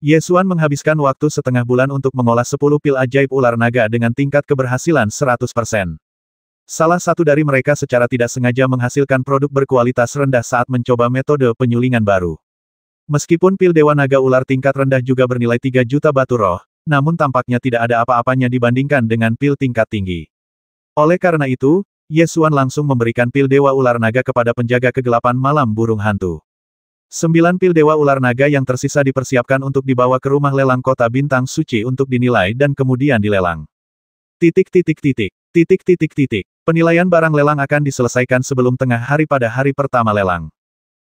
Ye Xuan menghabiskan waktu setengah bulan untuk mengolah 10 pil ajaib ular naga dengan tingkat keberhasilan 100%. Salah satu dari mereka secara tidak sengaja menghasilkan produk berkualitas rendah saat mencoba metode penyulingan baru. Meskipun pil Dewa Naga Ular tingkat rendah juga bernilai 3 juta batu roh, namun tampaknya tidak ada apa-apanya dibandingkan dengan pil tingkat tinggi. Oleh karena itu, Ye Xuan langsung memberikan pil Dewa Ular Naga kepada penjaga kegelapan malam burung hantu. 9 pil Dewa Ular Naga yang tersisa dipersiapkan untuk dibawa ke rumah lelang Kota Bintang Suci untuk dinilai dan kemudian dilelang. Penilaian barang lelang akan diselesaikan sebelum tengah hari pada hari pertama lelang.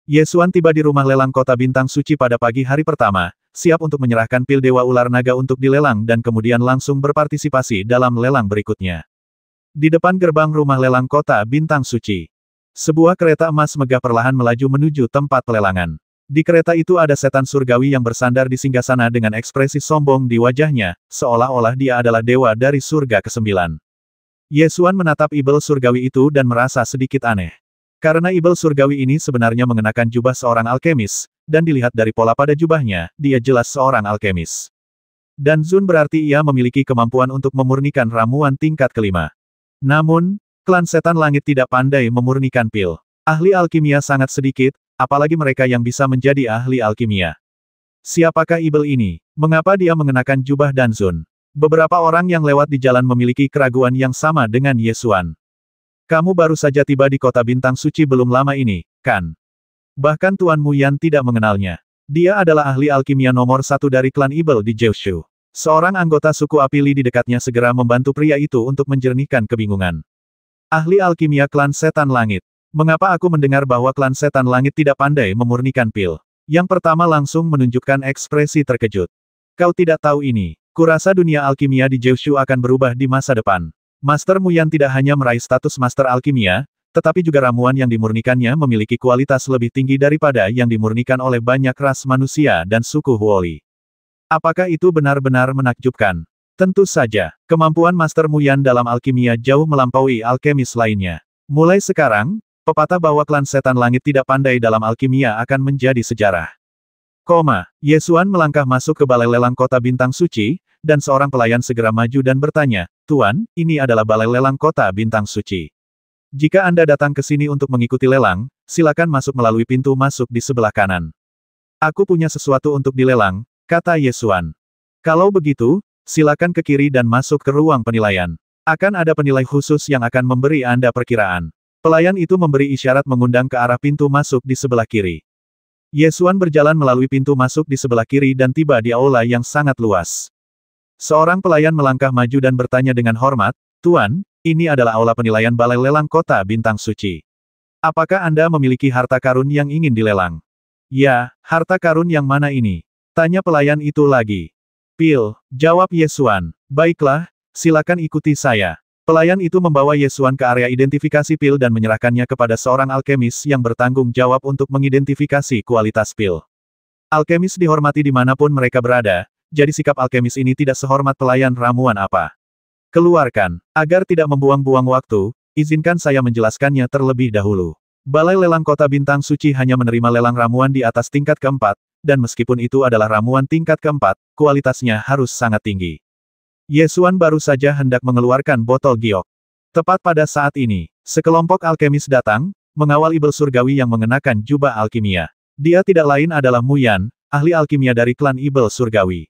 Ye Xuan tiba di rumah lelang Kota Bintang Suci pada pagi hari pertama, siap untuk menyerahkan pil Dewa Ular Naga untuk dilelang dan kemudian langsung berpartisipasi dalam lelang berikutnya. Di depan gerbang rumah lelang Kota Bintang Suci, sebuah kereta emas megah perlahan melaju menuju tempat pelelangan. Di kereta itu ada setan surgawi yang bersandar di singgasana dengan ekspresi sombong di wajahnya, seolah-olah dia adalah dewa dari surga ke-9. Ye Xuan menatap ibel surgawi itu dan merasa sedikit aneh. Karena ibel surgawi ini sebenarnya mengenakan jubah seorang alkemis, dan dilihat dari pola pada jubahnya, dia jelas seorang alkemis. Dan Zun berarti ia memiliki kemampuan untuk memurnikan ramuan tingkat kelima. Namun, klan setan langit tidak pandai memurnikan pil. Ahli alkimia sangat sedikit, apalagi mereka yang bisa menjadi ahli alkimia. Siapakah ibel ini? Mengapa dia mengenakan jubah dan Zun? Beberapa orang yang lewat di jalan memiliki keraguan yang sama dengan Ye Xuan. Kamu baru saja tiba di Kota Bintang Suci belum lama ini, kan? Bahkan Tuan Mu Yan tidak mengenalnya. Dia adalah ahli alkimia nomor 1 dari klan Ibel di Jiushu. Seorang anggota suku api Li di dekatnya segera membantu pria itu untuk menjernihkan kebingungan. Ahli alkimia klan setan langit. Mengapa aku mendengar bahwa klan setan langit tidak pandai memurnikan pil? Yang pertama langsung menunjukkan ekspresi terkejut. Kau tidak tahu ini. Kurasa dunia alkimia di Jiushu akan berubah di masa depan. Master Mu Yan tidak hanya meraih status Master Alkimia, tetapi juga ramuan yang dimurnikannya memiliki kualitas lebih tinggi daripada yang dimurnikan oleh banyak ras manusia dan suku Huoli. Apakah itu benar-benar menakjubkan? Tentu saja, kemampuan Master Mu Yan dalam alkimia jauh melampaui alkemis lainnya. Mulai sekarang, pepatah bahwa klan setan langit tidak pandai dalam alkimia akan menjadi sejarah. Ye Xuan melangkah masuk ke balai lelang Kota Bintang Suci, dan seorang pelayan segera maju dan bertanya, "Tuan, ini adalah balai lelang Kota Bintang Suci. Jika Anda datang ke sini untuk mengikuti lelang, silakan masuk melalui pintu masuk di sebelah kanan." "Aku punya sesuatu untuk dilelang," kata Ye Xuan. "Kalau begitu, silakan ke kiri dan masuk ke ruang penilaian. Akan ada penilai khusus yang akan memberi Anda perkiraan. Pelayan itu memberi isyarat mengundang ke arah pintu masuk di sebelah kiri. Yesuan berjalan melalui pintu masuk di sebelah kiri dan tiba di aula yang sangat luas. Seorang pelayan melangkah maju dan bertanya dengan hormat, "Tuan, ini adalah aula penilaian Balai Lelang Kota Bintang Suci. Apakah Anda memiliki harta karun yang ingin dilelang?" "Ya, harta karun yang mana ini?" tanya pelayan itu lagi. "Pil," jawab Yesuan. "Baiklah, silakan ikuti saya." Pelayan itu membawa Yesuan ke area identifikasi pil dan menyerahkannya kepada seorang alkemis yang bertanggung jawab untuk mengidentifikasi kualitas pil. Alkemis dihormati dimanapun mereka berada, jadi sikap alkemis ini tidak sehormat pelayan ramuan apa. "Keluarkan. Agar tidak membuang-buang waktu, izinkan saya menjelaskannya terlebih dahulu. Balai Lelang Kota Bintang Suci hanya menerima lelang ramuan di atas tingkat keempat, dan meskipun itu adalah ramuan tingkat keempat, kualitasnya harus sangat tinggi." Yesuan baru saja hendak mengeluarkan botol giok. Tepat pada saat ini, sekelompok alkemis datang, mengawal ibel surgawi yang mengenakan jubah alkimia. Dia tidak lain adalah Mu Yan, ahli alkimia dari klan ibel surgawi.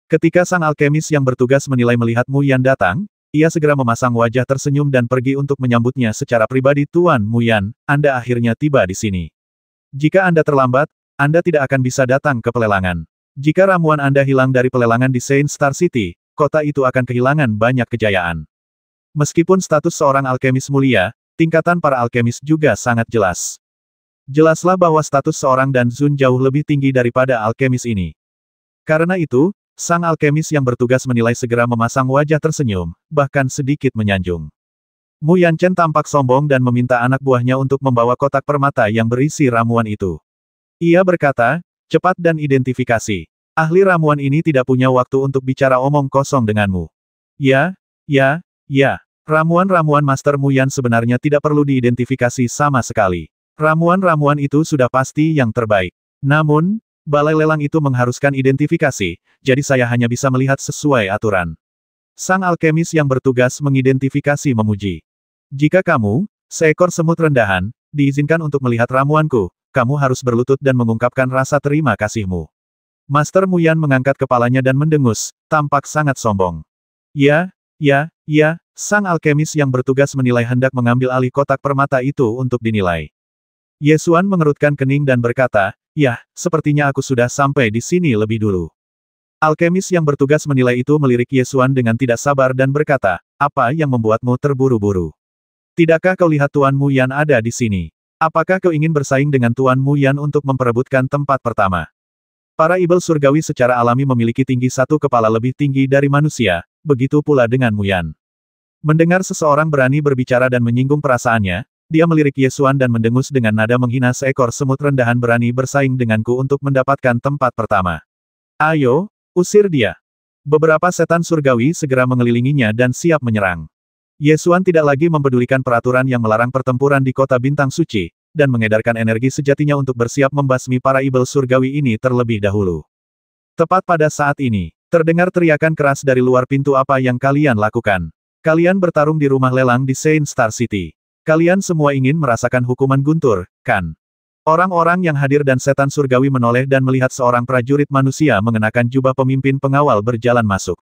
Ketika sang alkemis yang bertugas menilai melihat Mu Yan datang, ia segera memasang wajah tersenyum dan pergi untuk menyambutnya secara pribadi. "Tuan Mu Yan, Anda akhirnya tiba di sini. Jika Anda terlambat, Anda tidak akan bisa datang ke pelelangan. Jika ramuan Anda hilang dari pelelangan di Saint Star City, kota itu akan kehilangan banyak kejayaan." Meskipun status seorang alkemis mulia, tingkatan para alkemis juga sangat jelas. Jelaslah bahwa status seorang Dan Zun jauh lebih tinggi daripada alkemis ini. Karena itu, sang alkemis yang bertugas menilai segera memasang wajah tersenyum, bahkan sedikit menyanjung. Mu Yanchen tampak sombong dan meminta anak buahnya untuk membawa kotak permata yang berisi ramuan itu. Ia berkata, "Cepat dan identifikasi. Ahli ramuan ini tidak punya waktu untuk bicara omong kosong denganmu." "Ya, ya, ya." Ramuan-ramuan Master Mu Yan sebenarnya tidak perlu diidentifikasi sama sekali. Ramuan-ramuan itu sudah pasti yang terbaik. Namun, balai lelang itu mengharuskan identifikasi, jadi saya hanya bisa melihat sesuai aturan. Sang alkemis yang bertugas mengidentifikasi memuji. "Jika kamu, seekor semut rendahan, diizinkan untuk melihat ramuanku, kamu harus berlutut dan mengungkapkan rasa terima kasihmu." Master Mu Yan mengangkat kepalanya dan mendengus, tampak sangat sombong. "Ya, ya, ya." Sang alkemis yang bertugas menilai hendak mengambil alih kotak permata itu untuk dinilai. Yesuan mengerutkan kening dan berkata, "Yah, sepertinya aku sudah sampai di sini lebih dulu." Alkemis yang bertugas menilai itu melirik Yesuan dengan tidak sabar dan berkata, "Apa yang membuatmu terburu-buru? Tidakkah kau lihat Tuan Mu Yan ada di sini? Apakah kau ingin bersaing dengan Tuan Mu Yan untuk memperebutkan tempat pertama?" Para ibel surgawi secara alami memiliki tinggi satu kepala lebih tinggi dari manusia, begitu pula dengan Mu Yan. Mendengar seseorang berani berbicara dan menyinggung perasaannya, dia melirik Yesuan dan mendengus dengan nada menghina, "Seekor semut rendahan berani bersaing denganku untuk mendapatkan tempat pertama. Ayo, usir dia." Beberapa setan surgawi segera mengelilinginya dan siap menyerang. Yesuan tidak lagi mempedulikan peraturan yang melarang pertempuran di kota Bintang Suci, dan mengedarkan energi sejatinya untuk bersiap membasmi para ibel surgawi ini terlebih dahulu. Tepat pada saat ini, terdengar teriakan keras dari luar pintu. "Apa yang kalian lakukan? Kalian bertarung di rumah lelang di Saint Star City. Kalian semua ingin merasakan hukuman guntur, kan?" Orang-orang yang hadir dan setan surgawi menoleh dan melihat seorang prajurit manusia mengenakan jubah pemimpin pengawal berjalan masuk.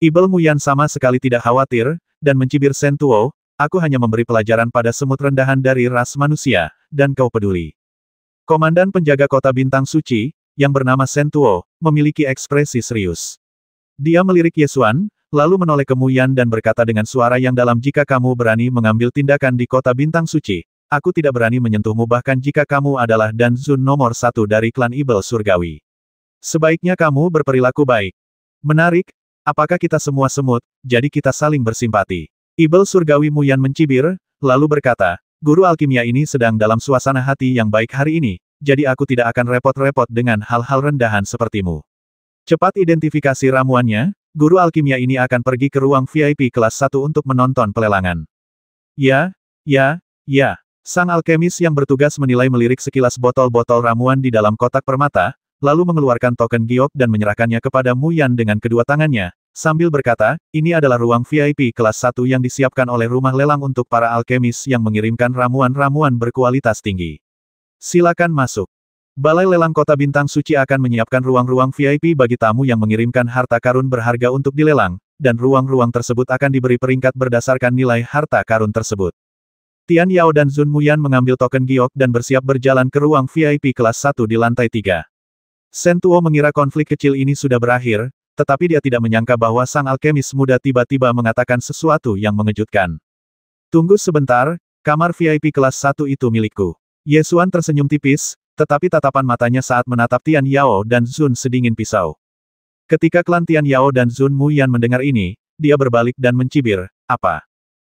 Ibel Mu Yan sama sekali tidak khawatir, dan mencibir, "Shen Tuo, aku hanya memberi pelajaran pada semut rendahan dari ras manusia, dan kau peduli." Komandan penjaga kota Bintang Suci, yang bernama Shen Tuo, memiliki ekspresi serius. Dia melirik Yesuan, lalu menoleh ke Mu Yan dan berkata dengan suara yang dalam, "Jika kamu berani mengambil tindakan di kota Bintang Suci, aku tidak berani menyentuhmu bahkan jika kamu adalah Dan Zun nomor 1 dari klan ibel surgawi. Sebaiknya kamu berperilaku baik." "Menarik, apakah kita semua semut, jadi kita saling bersimpati?" Ibel surgawi Mu Yan mencibir, lalu berkata, "Guru alkimia ini sedang dalam suasana hati yang baik hari ini, jadi aku tidak akan repot-repot dengan hal-hal rendahan sepertimu. Cepat identifikasi ramuannya, guru alkimia ini akan pergi ke ruang VIP kelas 1 untuk menonton pelelangan." "Ya, ya, ya." Sang alkemis yang bertugas menilai melirik sekilas botol-botol ramuan di dalam kotak permata, lalu mengeluarkan token giok dan menyerahkannya kepada Mu Yan dengan kedua tangannya, sambil berkata, "Ini adalah ruang VIP kelas 1 yang disiapkan oleh rumah lelang untuk para alkemis yang mengirimkan ramuan-ramuan berkualitas tinggi. Silakan masuk." Balai lelang Kota Bintang Suci akan menyiapkan ruang-ruang VIP bagi tamu yang mengirimkan harta karun berharga untuk dilelang, dan ruang-ruang tersebut akan diberi peringkat berdasarkan nilai harta karun tersebut. Tian Yao dan Zun Muyan mengambil token giok dan bersiap berjalan ke ruang VIP kelas 1 di lantai 3. Shen Tuo mengira konflik kecil ini sudah berakhir, tetapi dia tidak menyangka bahwa sang alkemis muda tiba-tiba mengatakan sesuatu yang mengejutkan. Tunggu sebentar, kamar VIP kelas 1 itu milikku. Ye Xuan tersenyum tipis, tetapi tatapan matanya saat menatap Tian Yao dan Zun sedingin pisau. Ketika klan Tian Yao dan Zun Muyan mendengar ini, dia berbalik dan mencibir, apa?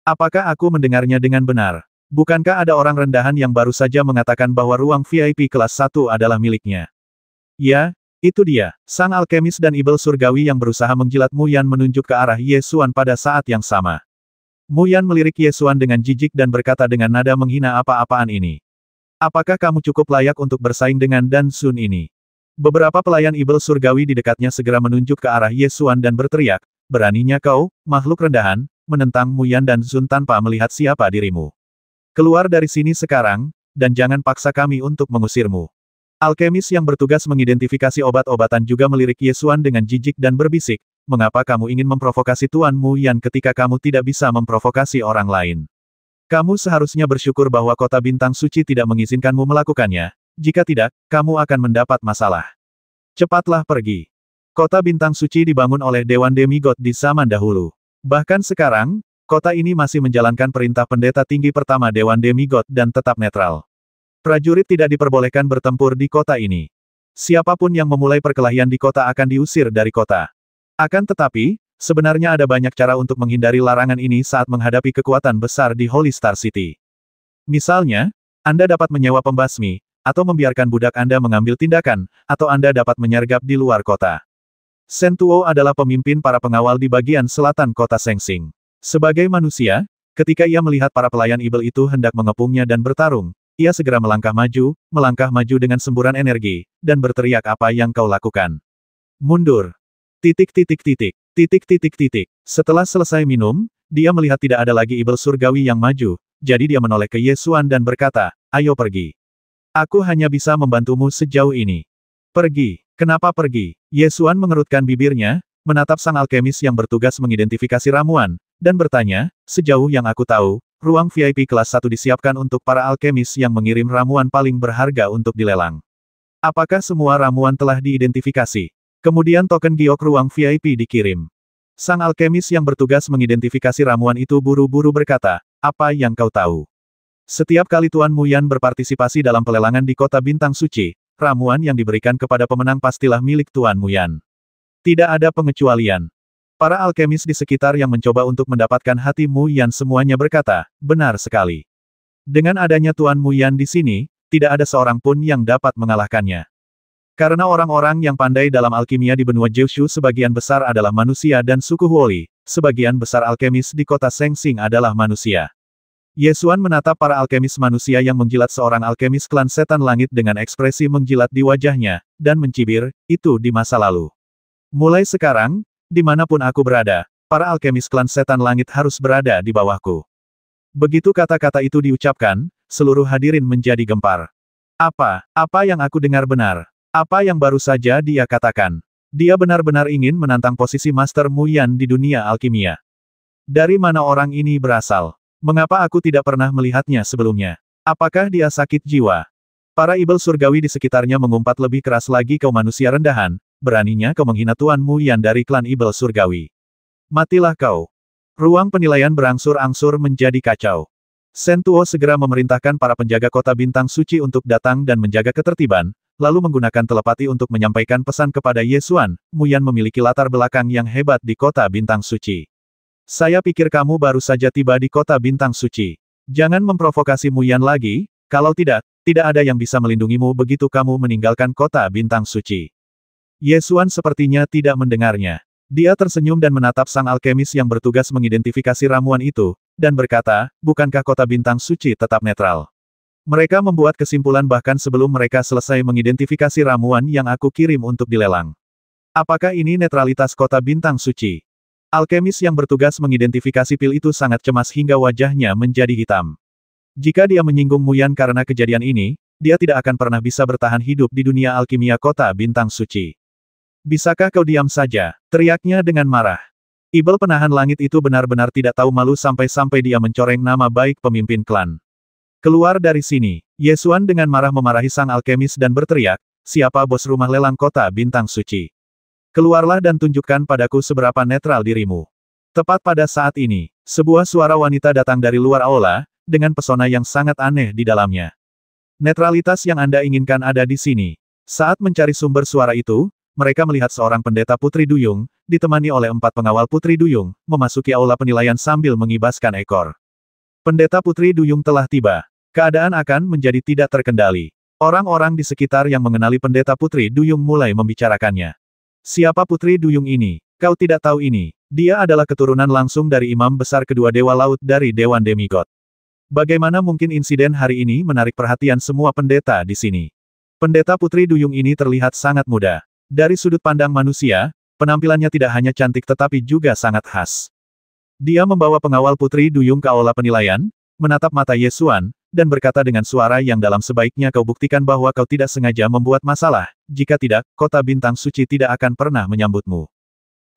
Apakah aku mendengarnya dengan benar? Bukankah ada orang rendahan yang baru saja mengatakan bahwa ruang VIP kelas 1 adalah miliknya? Ya, itu dia. Sang alkemis dan ibel surgawi yang berusaha menjilat Muyan menunjuk ke arah Ye Xuan pada saat yang sama. Muyan melirik Ye Xuan dengan jijik dan berkata dengan nada menghina, apa-apaan ini? Apakah kamu cukup layak untuk bersaing dengan Dan Sun ini? Beberapa pelayan ibel surgawi di dekatnya segera menunjuk ke arah Ye Xuan dan berteriak, beraninya kau, makhluk rendahan, menentang Muyan dan Sun tanpa melihat siapa dirimu. Keluar dari sini sekarang, dan jangan paksa kami untuk mengusirmu. Alkemis yang bertugas mengidentifikasi obat-obatan juga melirik Ye Xuan dengan jijik dan berbisik, mengapa kamu ingin memprovokasi Tuan Muyan ketika kamu tidak bisa memprovokasi orang lain? Kamu seharusnya bersyukur bahwa Kota Bintang Suci tidak mengizinkanmu melakukannya, jika tidak, kamu akan mendapat masalah. Cepatlah pergi. Kota Bintang Suci dibangun oleh Dewan Demigod di zaman dahulu. Bahkan sekarang, kota ini masih menjalankan perintah pendeta tinggi pertama Dewan Demigod dan tetap netral. Prajurit tidak diperbolehkan bertempur di kota ini. Siapapun yang memulai perkelahian di kota akan diusir dari kota. Akan tetapi, sebenarnya ada banyak cara untuk menghindari larangan ini saat menghadapi kekuatan besar di Holy Star City. Misalnya, Anda dapat menyewa pembasmi, atau membiarkan budak Anda mengambil tindakan, atau Anda dapat menyergap di luar kota. Shen Tuo adalah pemimpin para pengawal di bagian selatan kota Sengsing. Sebagai manusia, ketika ia melihat para pelayan ibel itu hendak mengepungnya dan bertarung, ia segera melangkah maju dengan semburan energi, dan berteriak, apa yang kau lakukan? Mundur. Setelah selesai minum, dia melihat tidak ada lagi ibel surgawi yang maju, jadi dia menoleh ke Ye Xuan dan berkata, ayo pergi. Aku hanya bisa membantumu sejauh ini. Pergi. Kenapa pergi? Ye Xuan mengerutkan bibirnya, menatap sang alkemis yang bertugas mengidentifikasi ramuan, dan bertanya, sejauh yang aku tahu, ruang VIP kelas 1 disiapkan untuk para alkemis yang mengirim ramuan paling berharga untuk dilelang. Apakah semua ramuan telah diidentifikasi? Kemudian token giok ruang VIP dikirim. Sang alkemis yang bertugas mengidentifikasi ramuan itu buru-buru berkata, apa yang kau tahu? Setiap kali Tuan Muyan berpartisipasi dalam pelelangan di Kota Bintang Suci, ramuan yang diberikan kepada pemenang pastilah milik Tuan Muyan. Tidak ada pengecualian. Para alkemis di sekitar yang mencoba untuk mendapatkan hati Muyan semuanya berkata, benar sekali. Dengan adanya Tuan Muyan di sini, tidak ada seorang pun yang dapat mengalahkannya. Karena orang-orang yang pandai dalam alkimia di benua Jiushu sebagian besar adalah manusia dan suku Huoli, sebagian besar alkemis di kota Sengsing adalah manusia. Ye Xuan menatap para alkemis manusia yang menjilat seorang alkemis klan setan langit dengan ekspresi menjilat di wajahnya, dan mencibir, itu di masa lalu. Mulai sekarang, dimanapun aku berada, para alkemis klan setan langit harus berada di bawahku. Begitu kata-kata itu diucapkan, seluruh hadirin menjadi gempar. Apa yang aku dengar benar? Apa yang baru saja dia katakan? Dia benar-benar ingin menantang posisi Master Muyan di dunia alkimia. Dari mana orang ini berasal? Mengapa aku tidak pernah melihatnya sebelumnya? Apakah dia sakit jiwa? Para ibel surgawi di sekitarnya mengumpat lebih keras lagi, kau manusia rendahan. Beraninya kau menghina Tuan Muyan dari klan ibel surgawi. Matilah kau. Ruang penilaian berangsur-angsur menjadi kacau. Shen Tuo segera memerintahkan para penjaga Kota Bintang Suci untuk datang dan menjaga ketertiban, lalu menggunakan telepati untuk menyampaikan pesan kepada Ye Xuan, Muyan memiliki latar belakang yang hebat di Kota Bintang Suci. Saya pikir kamu baru saja tiba di Kota Bintang Suci. Jangan memprovokasi Muyan lagi, kalau tidak ada yang bisa melindungimu begitu kamu meninggalkan Kota Bintang Suci. Ye Xuan sepertinya tidak mendengarnya. Dia tersenyum dan menatap sang alkemis yang bertugas mengidentifikasi ramuan itu, dan berkata, bukankah Kota Bintang Suci tetap netral? Mereka membuat kesimpulan bahkan sebelum mereka selesai mengidentifikasi ramuan yang aku kirim untuk dilelang. Apakah ini netralitas Kota Bintang Suci? Alkemis yang bertugas mengidentifikasi pil itu sangat cemas hingga wajahnya menjadi hitam. Jika dia menyinggung Muyan karena kejadian ini, dia tidak akan pernah bisa bertahan hidup di dunia alkimia kota bintang suci. Bisakah kau diam saja? Teriaknya dengan marah. Ibel penahan langit itu benar-benar tidak tahu malu sampai-sampai dia mencoreng nama baik pemimpin klan. Keluar dari sini. Yesuan dengan marah memarahi sang alkemis dan berteriak, siapa bos rumah lelang kota bintang suci? Keluarlah dan tunjukkan padaku seberapa netral dirimu. Tepat pada saat ini, sebuah suara wanita datang dari luar aula, dengan pesona yang sangat aneh di dalamnya. Netralitas yang Anda inginkan ada di sini. Saat mencari sumber suara itu, mereka melihat seorang pendeta Putri Duyung, ditemani oleh 4 pengawal Putri Duyung, memasuki aula penilaian sambil mengibaskan ekor. Pendeta Putri Duyung telah tiba. Keadaan akan menjadi tidak terkendali. Orang-orang di sekitar yang mengenali pendeta Putri Duyung mulai membicarakannya. Siapa Putri Duyung ini? Kau tidak tahu ini. Dia adalah keturunan langsung dari imam besar kedua Dewa Laut dari Dewan Demigod. Bagaimana mungkin insiden hari ini menarik perhatian semua pendeta di sini? Pendeta Putri Duyung ini terlihat sangat muda. Dari sudut pandang manusia, penampilannya tidak hanya cantik tetapi juga sangat khas. Dia membawa pengawal Putri Duyung ke aula penilaian, menatap mata Yesuan, dan berkata dengan suara yang dalam, sebaiknya kau buktikan bahwa kau tidak sengaja membuat masalah, jika tidak, kota bintang suci tidak akan pernah menyambutmu.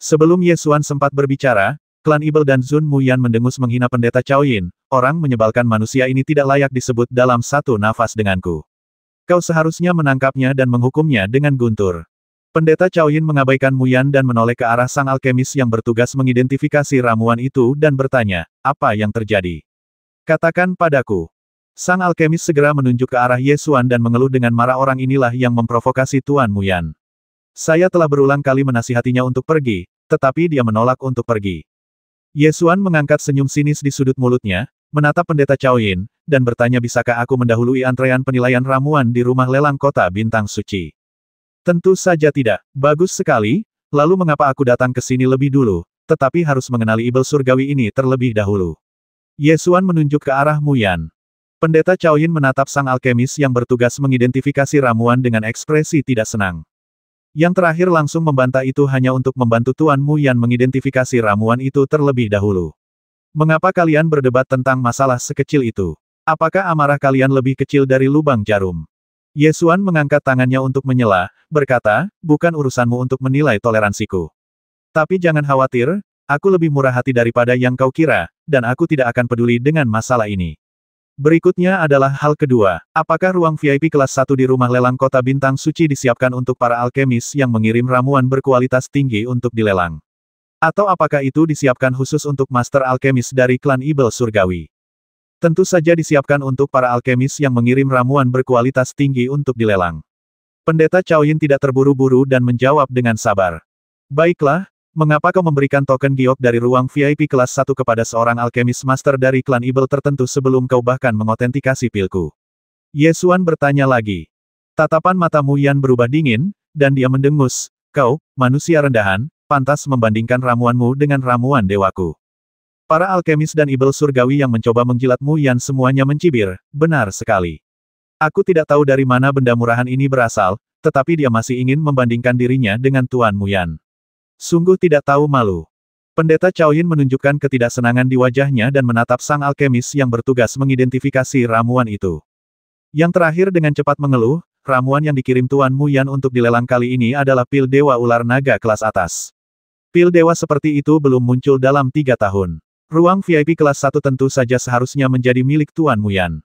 Sebelum Yesuan sempat berbicara, klan Ibel dan Zun Muyan mendengus menghina pendeta Chaoyin, orang menyebalkan manusia ini tidak layak disebut dalam satu nafas denganku. Kau seharusnya menangkapnya dan menghukumnya dengan guntur. Pendeta Chaoyin mengabaikan Muyan dan menoleh ke arah sang alkemis yang bertugas mengidentifikasi ramuan itu dan bertanya, apa yang terjadi? Katakan padaku. Sang alkemis segera menunjuk ke arah Yesuan dan mengeluh dengan marah, orang inilah yang memprovokasi Tuan Muyan. Saya telah berulang kali menasihatinya untuk pergi, tetapi dia menolak untuk pergi. Yesuan mengangkat senyum sinis di sudut mulutnya, menatap pendeta Chaoyin, dan bertanya, bisakah aku mendahului antrean penilaian ramuan di rumah lelang kota bintang suci? Tentu saja tidak. Bagus sekali, lalu mengapa aku datang ke sini lebih dulu, tetapi harus mengenali Ibel surgawi ini terlebih dahulu? Yesuan menunjuk ke arah Muyan. Pendeta Chaoyin menatap sang alkemis yang bertugas mengidentifikasi ramuan dengan ekspresi tidak senang. Yang terakhir langsung membantah itu hanya untuk membantu Tuan Muyan mengidentifikasi ramuan itu terlebih dahulu. Mengapa kalian berdebat tentang masalah sekecil itu? Apakah amarah kalian lebih kecil dari lubang jarum? Yesuan mengangkat tangannya untuk menyela, berkata, bukan urusanmu untuk menilai toleransiku. Tapi jangan khawatir, aku lebih murah hati daripada yang kau kira, dan aku tidak akan peduli dengan masalah ini. Berikutnya adalah hal kedua, apakah ruang VIP kelas 1 di rumah lelang kota bintang suci disiapkan untuk para alkemis yang mengirim ramuan berkualitas tinggi untuk dilelang? Atau apakah itu disiapkan khusus untuk master alkemis dari klan Ibel surgawi? Tentu saja disiapkan untuk para alkemis yang mengirim ramuan berkualitas tinggi untuk dilelang. Pendeta Chaoyin tidak terburu-buru dan menjawab dengan sabar. Baiklah. Mengapa kau memberikan token giok dari ruang VIP kelas 1 kepada seorang alkemis master dari klan Ibel tertentu sebelum kau bahkan mengotentikasi pilku? Yesuan bertanya lagi. Tatapan mata Muyan berubah dingin, dan dia mendengus, kau, manusia rendahan, pantas membandingkan ramuanmu dengan ramuan dewaku. Para alkemis dan Ibel surgawi yang mencoba menjilat Muyan semuanya mencibir, benar sekali. Aku tidak tahu dari mana benda murahan ini berasal, tetapi dia masih ingin membandingkan dirinya dengan Tuan Muyan. Sungguh tidak tahu malu. Pendeta Chaoyin menunjukkan ketidaksenangan di wajahnya dan menatap sang alkemis yang bertugas mengidentifikasi ramuan itu. Yang terakhir dengan cepat mengeluh, ramuan yang dikirim Tuan Muyan untuk dilelang kali ini adalah pil Dewa Ular Naga kelas atas. Pil Dewa seperti itu belum muncul dalam 3 tahun. Ruang VIP kelas 1 tentu saja seharusnya menjadi milik Tuan Muyan.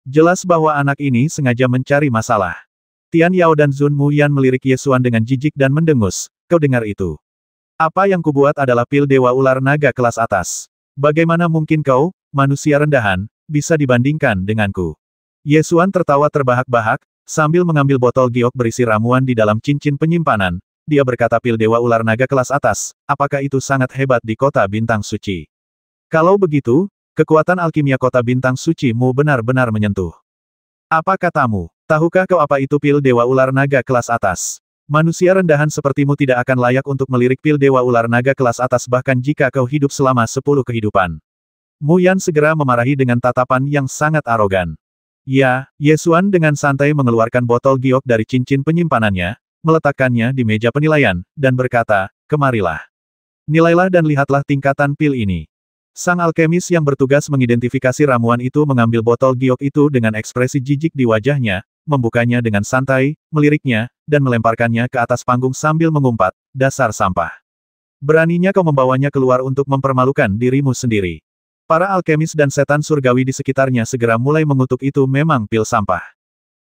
Jelas bahwa anak ini sengaja mencari masalah. Tian Yao dan Zun Muyan melirik Yesuan dengan jijik dan mendengus, kau dengar itu? Apa yang kubuat adalah pil Dewa Ular Naga kelas atas. Bagaimana mungkin kau, manusia rendahan, bisa dibandingkan denganku? Yesuan tertawa terbahak-bahak, sambil mengambil botol giok berisi ramuan di dalam cincin penyimpanan. Dia berkata, pil Dewa Ular Naga kelas atas, apakah itu sangat hebat di kota bintang suci? Kalau begitu, kekuatan alkimia kota bintang suci mu benar-benar menyentuh. Apa katamu? Tahukah kau apa itu pil Dewa Ular Naga kelas atas? Manusia rendahan sepertimu tidak akan layak untuk melirik pil Dewa Ular Naga kelas atas bahkan jika kau hidup selama 10 kehidupan. Muyan segera memarahi dengan tatapan yang sangat arogan. Ya, Yesuan dengan santai mengeluarkan botol giok dari cincin penyimpanannya, meletakkannya di meja penilaian, dan berkata, kemarilah. Nilailah dan lihatlah tingkatan pil ini. Sang alkemis yang bertugas mengidentifikasi ramuan itu mengambil botol giok itu dengan ekspresi jijik di wajahnya, membukanya dengan santai, meliriknya, dan melemparkannya ke atas panggung sambil mengumpat, dasar sampah. Beraninya kau membawanya keluar untuk mempermalukan dirimu sendiri. Para alkemis dan setan surgawi di sekitarnya segera mulai mengutuk itu memang pil sampah.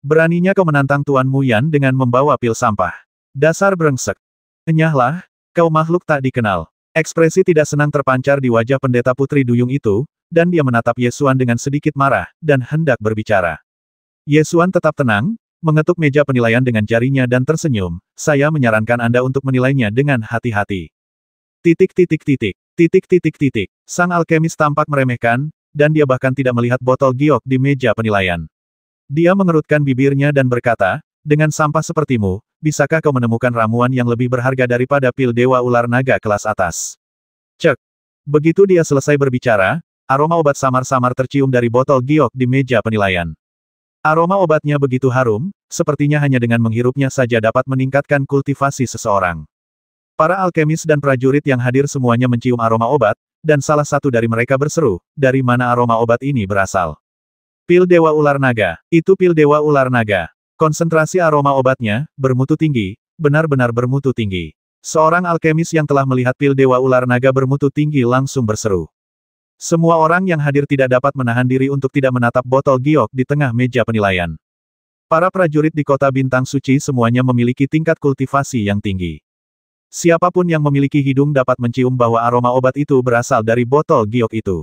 Beraninya kau menantang Tuan Mu Yan dengan membawa pil sampah. Dasar brengsek. Enyahlah, kau makhluk tak dikenal. Ekspresi tidak senang terpancar di wajah pendeta putri duyung itu, dan dia menatap Ye Xuan dengan sedikit marah, dan hendak berbicara. Ye Xuan tetap tenang, mengetuk meja penilaian dengan jarinya dan tersenyum. Saya menyarankan Anda untuk menilainya dengan hati-hati. Titik titik titik. Titik titik titik. Sang alkemis tampak meremehkan, dan dia bahkan tidak melihat botol giok di meja penilaian. Dia mengerutkan bibirnya dan berkata, dengan sampah sepertimu, bisakah kau menemukan ramuan yang lebih berharga daripada pil Dewa Ular Naga kelas atas? Cek. Begitu dia selesai berbicara, aroma obat samar-samar tercium dari botol giok di meja penilaian. Aroma obatnya begitu harum, sepertinya hanya dengan menghirupnya saja dapat meningkatkan kultivasi seseorang. Para alkemis dan prajurit yang hadir semuanya mencium aroma obat, dan salah satu dari mereka berseru, dari mana aroma obat ini berasal? Pil Dewa Ular Naga. Itu pil Dewa Ular Naga. Konsentrasi aroma obatnya, bermutu tinggi, benar-benar bermutu tinggi. Seorang alkemis yang telah melihat pil Dewa Ular Naga bermutu tinggi langsung berseru. Semua orang yang hadir tidak dapat menahan diri untuk tidak menatap botol giok di tengah meja penilaian. Para prajurit di kota Bintang Suci semuanya memiliki tingkat kultivasi yang tinggi. Siapapun yang memiliki hidung dapat mencium bahwa aroma obat itu berasal dari botol giok itu.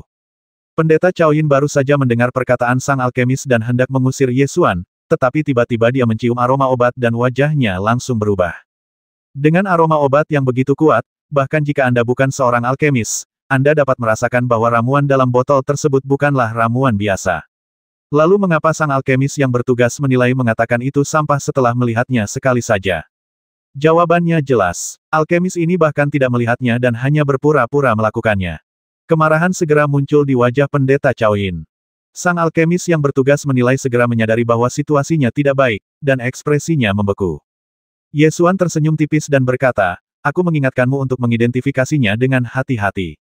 Pendeta Cao Yin baru saja mendengar perkataan sang alkemis dan hendak mengusir Ye Xuan, tetapi tiba-tiba dia mencium aroma obat dan wajahnya langsung berubah. Dengan aroma obat yang begitu kuat, bahkan jika Anda bukan seorang alkemis, Anda dapat merasakan bahwa ramuan dalam botol tersebut bukanlah ramuan biasa. Lalu mengapa sang alkemis yang bertugas menilai mengatakan itu sampah setelah melihatnya sekali saja? Jawabannya jelas. Alkemis ini bahkan tidak melihatnya dan hanya berpura-pura melakukannya. Kemarahan segera muncul di wajah pendeta Cao Yin. Sang alkemis yang bertugas menilai segera menyadari bahwa situasinya tidak baik, dan ekspresinya membeku. Ye Xuan tersenyum tipis dan berkata, aku mengingatkanmu untuk mengidentifikasinya dengan hati-hati.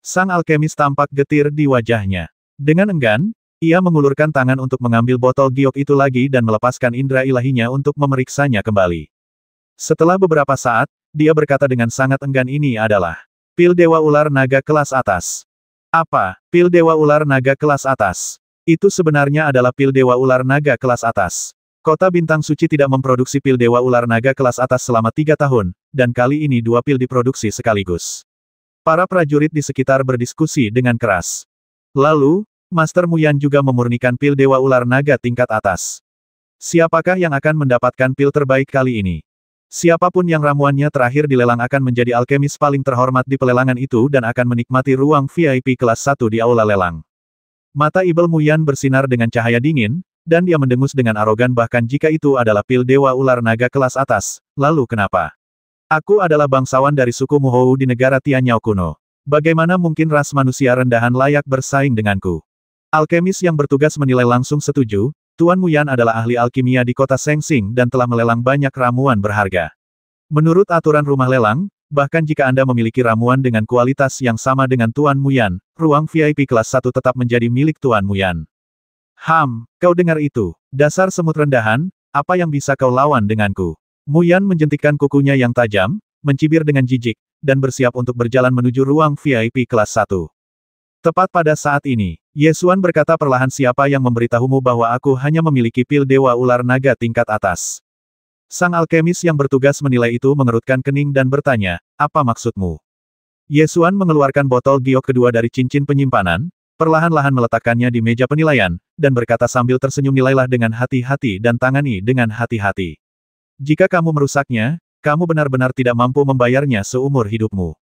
Sang alkemis tampak getir di wajahnya. Dengan enggan, ia mengulurkan tangan untuk mengambil botol giok itu lagi dan melepaskan indera ilahinya untuk memeriksanya kembali. Setelah beberapa saat, dia berkata dengan sangat enggan ini adalah pil Dewa Ular Naga kelas atas. Apa, pil Dewa Ular Naga kelas atas? Itu sebenarnya adalah pil Dewa Ular Naga kelas atas. Kota Bintang Suci tidak memproduksi pil Dewa Ular Naga kelas atas selama 3 tahun, dan kali ini 2 pil diproduksi sekaligus. Para prajurit di sekitar berdiskusi dengan keras. Lalu, Master Mu Yan juga memurnikan pil Dewa Ular Naga tingkat atas. Siapakah yang akan mendapatkan pil terbaik kali ini? Siapapun yang ramuannya terakhir dilelang akan menjadi alkemis paling terhormat di pelelangan itu dan akan menikmati ruang VIP kelas 1 di aula lelang. Mata Ibel Mu Yan bersinar dengan cahaya dingin, dan dia mendengus dengan arogan bahkan jika itu adalah pil Dewa Ular Naga kelas atas. Lalu kenapa? Aku adalah bangsawan dari suku Muhou di negara Tianyao kuno. Bagaimana mungkin ras manusia rendahan layak bersaing denganku? Alkemis yang bertugas menilai langsung setuju. Tuan Mu Yan adalah ahli alkimia di kota Sengsing dan telah melelang banyak ramuan berharga. Menurut aturan rumah lelang, bahkan jika Anda memiliki ramuan dengan kualitas yang sama dengan Tuan Mu Yan, ruang VIP kelas 1 tetap menjadi milik Tuan Mu Yan. Kau dengar itu? Dasar semut rendahan, apa yang bisa kau lawan denganku? Mu Yan menjentikkan kukunya yang tajam, mencibir dengan jijik, dan bersiap untuk berjalan menuju ruang VIP kelas 1. Tepat pada saat ini, Ye Xuan berkata perlahan, siapa yang memberitahumu bahwa aku hanya memiliki pil Dewa Ular Naga tingkat atas? Sang alkemis yang bertugas menilai itu mengerutkan kening dan bertanya, apa maksudmu? Ye Xuan mengeluarkan botol giok kedua dari cincin penyimpanan, perlahan-lahan meletakkannya di meja penilaian, dan berkata sambil tersenyum, nilailah dengan hati-hati dan tangani dengan hati-hati. Jika kamu merusaknya, kamu benar-benar tidak mampu membayarnya seumur hidupmu.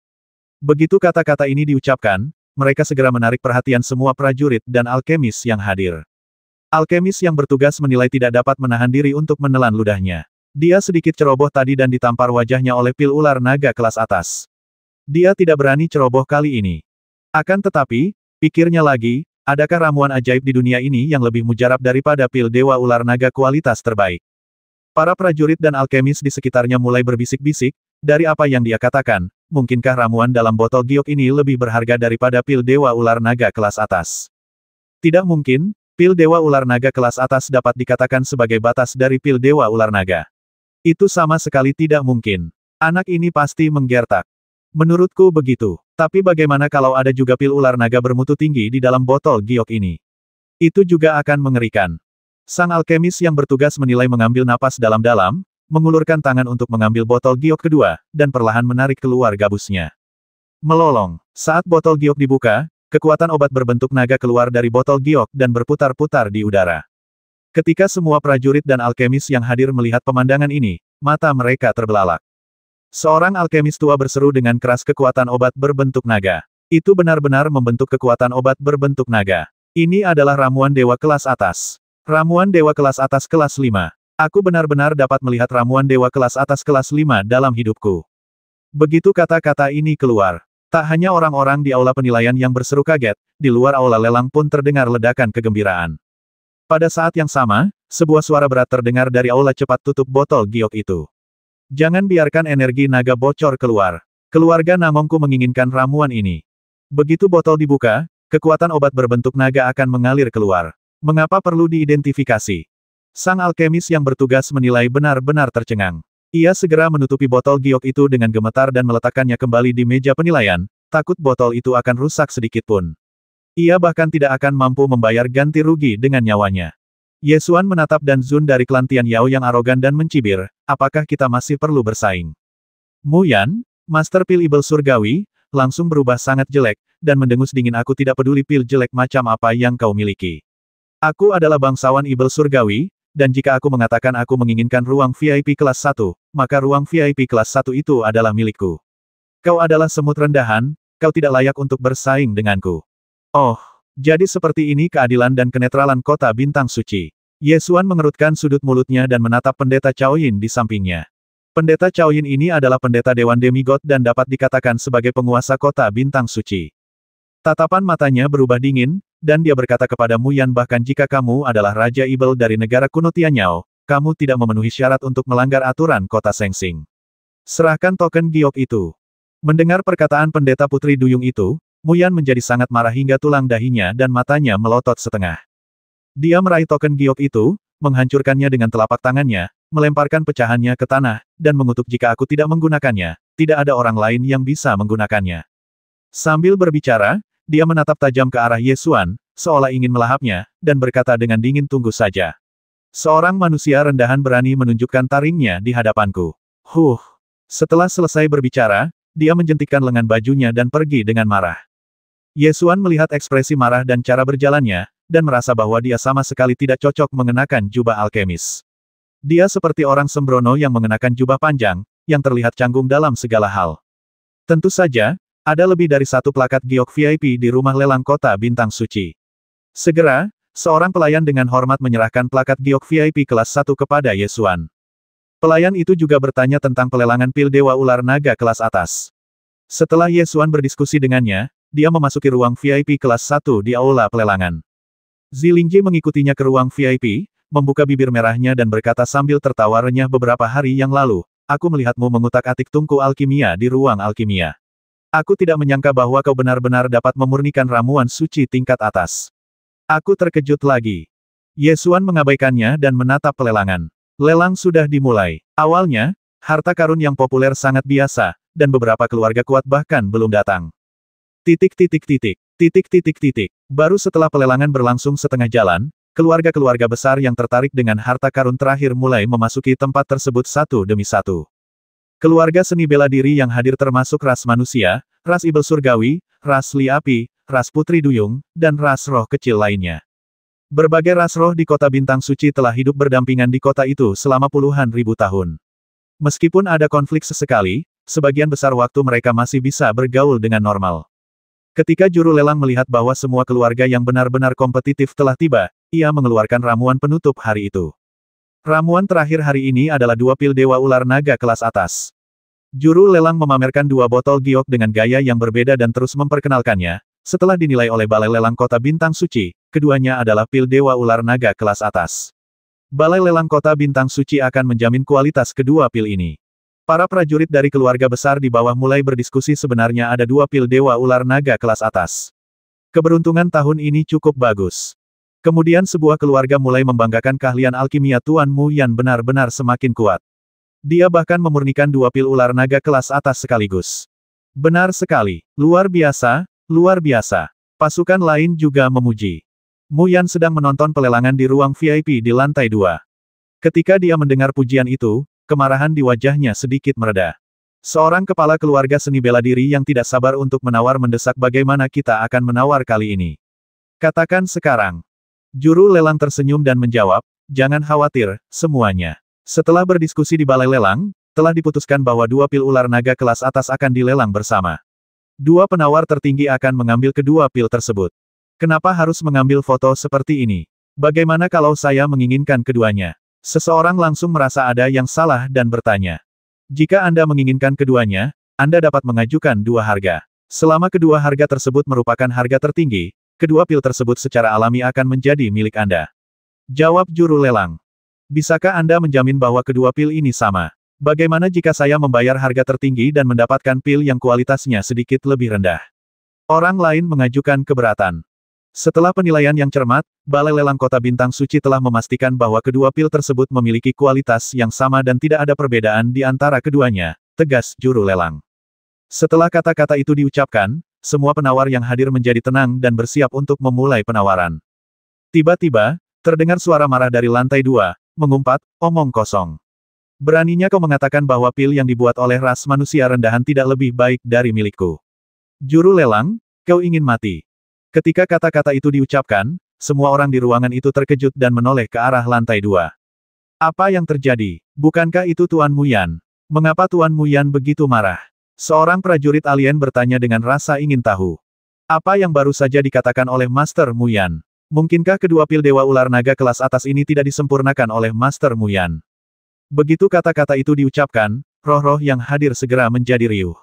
Begitu kata-kata ini diucapkan, mereka segera menarik perhatian semua prajurit dan alkemis yang hadir. Alkemis yang bertugas menilai tidak dapat menahan diri untuk menelan ludahnya. Dia sedikit ceroboh tadi dan ditampar wajahnya oleh pil ular naga kelas atas. Dia tidak berani ceroboh kali ini. Akan tetapi, pikirnya lagi, adakah ramuan ajaib di dunia ini yang lebih mujarab daripada pil Dewa Ular Naga kualitas terbaik? Para prajurit dan alkemis di sekitarnya mulai berbisik-bisik, dari apa yang dia katakan, mungkinkah ramuan dalam botol giok ini lebih berharga daripada pil Dewa Ular Naga kelas atas? Tidak mungkin, Pil Dewa Ular Naga kelas atas dapat dikatakan sebagai batas dari Pil Dewa Ular Naga. Itu sama sekali tidak mungkin. Anak ini pasti menggertak. Menurutku begitu. Tapi bagaimana kalau ada juga pil ular naga bermutu tinggi di dalam botol giok ini? Itu juga akan mengerikan. Sang alkemis yang bertugas menilai mengambil napas dalam-dalam, mengulurkan tangan untuk mengambil botol giok kedua, dan perlahan menarik keluar gabusnya. Melolong. Saat botol giok dibuka, kekuatan obat berbentuk naga keluar dari botol giok dan berputar-putar di udara. Ketika semua prajurit dan alkemis yang hadir melihat pemandangan ini, mata mereka terbelalak. Seorang alkemis tua berseru dengan keras kekuatan obat berbentuk naga. Itu benar-benar membentuk kekuatan obat berbentuk naga. Ini adalah ramuan dewa kelas atas. Ramuan dewa kelas atas kelas 5. Aku benar-benar dapat melihat ramuan dewa kelas atas kelas 5 dalam hidupku. Begitu kata-kata ini keluar, tak hanya orang-orang di aula penilaian yang berseru kaget, di luar aula lelang pun terdengar ledakan kegembiraan. Pada saat yang sama, sebuah suara berat terdengar dari aula. Cepat tutup botol giok itu. Jangan biarkan energi naga bocor keluar. Keluarga Namongku menginginkan ramuan ini. Begitu botol dibuka, kekuatan obat berbentuk naga akan mengalir keluar. Mengapa perlu diidentifikasi? Sang alkemis yang bertugas menilai benar-benar tercengang. Ia segera menutupi botol giok itu dengan gemetar dan meletakkannya kembali di meja penilaian, takut botol itu akan rusak sedikitpun. Ia bahkan tidak akan mampu membayar ganti rugi dengan nyawanya. Yesuan menatap Dan Zun dari klan Tian Yao yang arogan dan mencibir, apakah kita masih perlu bersaing? Mu Yan, Master Pil Ibel Surgawi, langsung berubah sangat jelek, dan mendengus dingin. Aku tidak peduli pil jelek macam apa yang kau miliki. Aku adalah bangsawan Ibel Surgawi, dan jika aku mengatakan aku menginginkan ruang VIP kelas 1, maka ruang VIP kelas 1 itu adalah milikku. Kau adalah semut rendahan, kau tidak layak untuk bersaing denganku. Oh, jadi seperti ini keadilan dan kenetralan kota bintang suci. Yesuan mengerutkan sudut mulutnya dan menatap pendeta Chaoyin di sampingnya. Pendeta Chaoyin ini adalah pendeta Dewan Demigod dan dapat dikatakan sebagai penguasa kota bintang suci. Tatapan matanya berubah dingin, dan dia berkata kepada Mu Yan, bahkan jika kamu adalah Raja Ibel dari negara kuno Tianyao, kamu tidak memenuhi syarat untuk melanggar aturan kota Sengsing. Serahkan token giok itu. Mendengar perkataan pendeta putri duyung itu, Mu Yan menjadi sangat marah hingga tulang dahinya dan matanya melotot setengah. Dia meraih token giok itu, menghancurkannya dengan telapak tangannya, melemparkan pecahannya ke tanah, dan mengutuk, jika aku tidak menggunakannya, tidak ada orang lain yang bisa menggunakannya. Sambil berbicara, dia menatap tajam ke arah Yesuan, seolah ingin melahapnya, dan berkata dengan dingin, tunggu saja. Seorang manusia rendahan berani menunjukkan taringnya di hadapanku. Setelah selesai berbicara, dia menjentikkan lengan bajunya dan pergi dengan marah. Yesuan melihat ekspresi marah dan cara berjalannya, dan merasa bahwa dia sama sekali tidak cocok mengenakan jubah alkemis. Dia seperti orang sembrono yang mengenakan jubah panjang, yang terlihat canggung dalam segala hal. Tentu saja, ada lebih dari satu plakat giok VIP di rumah lelang kota bintang suci. Segera, seorang pelayan dengan hormat menyerahkan plakat giok VIP kelas 1 kepada Yesuan. Pelayan itu juga bertanya tentang pelelangan pil Dewa Ular Naga kelas atas. Setelah Yesuan berdiskusi dengannya, dia memasuki ruang VIP kelas 1 di aula pelelangan. Zilingji mengikutinya ke ruang VIP, membuka bibir merahnya dan berkata sambil tertawa renyah, beberapa hari yang lalu, aku melihatmu mengutak-atik tungku alkimia di ruang alkimia. Aku tidak menyangka bahwa kau benar-benar dapat memurnikan ramuan suci tingkat atas. Aku terkejut lagi. Yesuan mengabaikannya dan menatap pelelangan. Lelang sudah dimulai. Awalnya, harta karun yang populer sangat biasa, dan beberapa keluarga kuat bahkan belum datang. Baru setelah pelelangan berlangsung setengah jalan, keluarga-keluarga besar yang tertarik dengan harta karun terakhir mulai memasuki tempat tersebut satu demi satu. Keluarga seni bela diri yang hadir termasuk ras manusia, ras Ibel Surgawi, ras Li Api, ras Putri Duyung, dan ras roh kecil lainnya. Berbagai ras roh di kota bintang suci telah hidup berdampingan di kota itu selama puluhan ribu tahun. Meskipun ada konflik sesekali, sebagian besar waktu mereka masih bisa bergaul dengan normal. Ketika juru lelang melihat bahwa semua keluarga yang benar-benar kompetitif telah tiba, ia mengeluarkan ramuan penutup hari itu. Ramuan terakhir hari ini adalah 2 pil Dewa Ular Naga kelas atas. Juru lelang memamerkan 2 botol giok dengan gaya yang berbeda dan terus memperkenalkannya. Setelah dinilai oleh Balai Lelang Kota Bintang Suci, keduanya adalah pil Dewa Ular Naga kelas atas. Balai Lelang Kota Bintang Suci akan menjamin kualitas kedua pil ini. Para prajurit dari keluarga besar di bawah mulai berdiskusi, sebenarnya ada 2 pil Dewa Ular Naga kelas atas. Keberuntungan tahun ini cukup bagus. Kemudian sebuah keluarga mulai membanggakan keahlian alkimia Tuan Mu Yan benar-benar semakin kuat. Dia bahkan memurnikan 2 pil ular naga kelas atas sekaligus. Benar sekali, luar biasa, luar biasa. Pasukan lain juga memuji. Mu Yan sedang menonton pelelangan di ruang VIP di lantai 2. Ketika dia mendengar pujian itu, kemarahan di wajahnya sedikit mereda. Seorang kepala keluarga seni bela diri yang tidak sabar untuk menawar mendesak bagaimana kita akan menawar kali ini. Katakan sekarang. Juru lelang tersenyum dan menjawab, jangan khawatir, semuanya. Setelah berdiskusi di balai lelang, telah diputuskan bahwa 2 pil ular naga kelas atas akan dilelang bersama. 2 penawar tertinggi akan mengambil kedua pil tersebut. Kenapa harus mengambil foto seperti ini? Bagaimana kalau saya menginginkan keduanya? Seseorang langsung merasa ada yang salah dan bertanya. Jika Anda menginginkan keduanya, Anda dapat mengajukan 2 harga. Selama kedua harga tersebut merupakan harga tertinggi, kedua pil tersebut secara alami akan menjadi milik Anda. Jawab juru lelang. Bisakah Anda menjamin bahwa kedua pil ini sama? Bagaimana jika saya membayar harga tertinggi dan mendapatkan pil yang kualitasnya sedikit lebih rendah? Orang lain mengajukan keberatan. Setelah penilaian yang cermat, Balai Lelang Kota Bintang Suci telah memastikan bahwa kedua pil tersebut memiliki kualitas yang sama dan tidak ada perbedaan di antara keduanya, tegas juru lelang. Setelah kata-kata itu diucapkan, semua penawar yang hadir menjadi tenang dan bersiap untuk memulai penawaran. Tiba-tiba, terdengar suara marah dari lantai 2, mengumpat, omong kosong. Beraninya kau mengatakan bahwa pil yang dibuat oleh ras manusia rendahan tidak lebih baik dari milikku. Juru lelang, kau ingin mati. Ketika kata-kata itu diucapkan, semua orang di ruangan itu terkejut dan menoleh ke arah lantai 2. Apa yang terjadi? Bukankah itu Tuan Mu Yan? Mengapa Tuan Mu Yan begitu marah? Seorang prajurit alien bertanya dengan rasa ingin tahu. Apa yang baru saja dikatakan oleh Master Mu Yan? Mungkinkah kedua pil Dewa Ular Naga kelas atas ini tidak disempurnakan oleh Master Mu Yan? Begitu kata-kata itu diucapkan, roh-roh yang hadir segera menjadi riuh.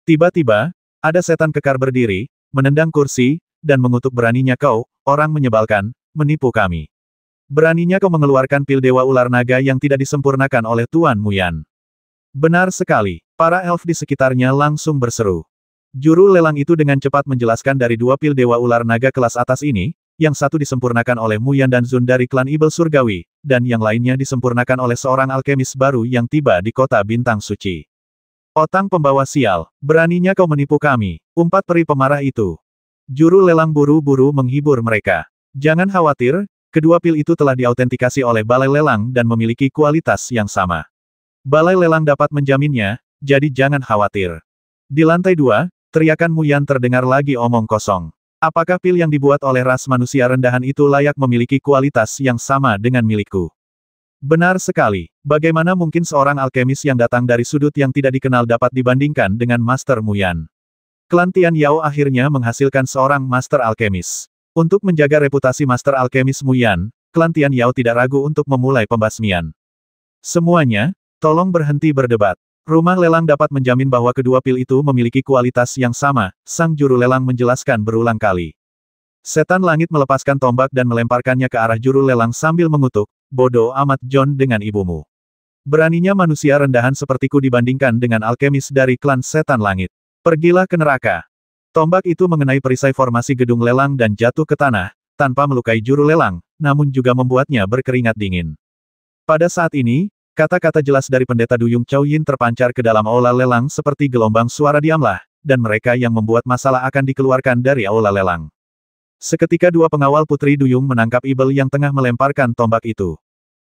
Tiba-tiba, ada setan kekar berdiri, menendang kursi, dan mengutuk, beraninya kau, orang menyebalkan, menipu kami. Beraninya kau mengeluarkan pil Dewa Ular Naga yang tidak disempurnakan oleh Tuan Mu Yan. Benar sekali. Para elf di sekitarnya langsung berseru. Juru lelang itu dengan cepat menjelaskan dari 2 pil Dewa Ular Naga kelas atas ini, yang satu disempurnakan oleh Mu Yan dan Zun dari klan Ibel Surgawi, dan yang lainnya disempurnakan oleh seorang alkemis baru yang tiba di kota Bintang Suci. Otang pembawa sial, beraninya kau menipu kami, umpat peri pemarah itu. Juru lelang buru-buru menghibur mereka. Jangan khawatir, kedua pil itu telah diautentikasi oleh Balai Lelang dan memiliki kualitas yang sama. Balai Lelang dapat menjaminnya, jadi jangan khawatir. Di lantai 2, teriakan Mu Yan terdengar lagi, omong kosong. Apakah pil yang dibuat oleh ras manusia rendahan itu layak memiliki kualitas yang sama dengan milikku? Benar sekali. Bagaimana mungkin seorang alkemis yang datang dari sudut yang tidak dikenal dapat dibandingkan dengan Master Mu Yan? Klan Tian Yao akhirnya menghasilkan seorang Master Alkemis. Untuk menjaga reputasi Master Alkemis Mu Yan, Klan Tian Yao tidak ragu untuk memulai pembasmian. Semuanya, tolong berhenti berdebat. Rumah lelang dapat menjamin bahwa kedua pil itu memiliki kualitas yang sama, sang juru lelang menjelaskan berulang kali. Setan langit melepaskan tombak dan melemparkannya ke arah juru lelang sambil mengutuk, bodoh amat John dengan ibumu. Beraninya manusia rendahan sepertiku dibandingkan dengan alkemis dari klan setan langit. Pergilah ke neraka. Tombak itu mengenai perisai formasi gedung lelang dan jatuh ke tanah, tanpa melukai juru lelang, namun juga membuatnya berkeringat dingin. Pada saat ini, kata-kata jelas dari pendeta Duyung Chao Yin terpancar ke dalam aula lelang seperti gelombang suara, diamlah, dan mereka yang membuat masalah akan dikeluarkan dari aula lelang. Seketika 2 pengawal Putri Duyung menangkap Ibel yang tengah melemparkan tombak itu.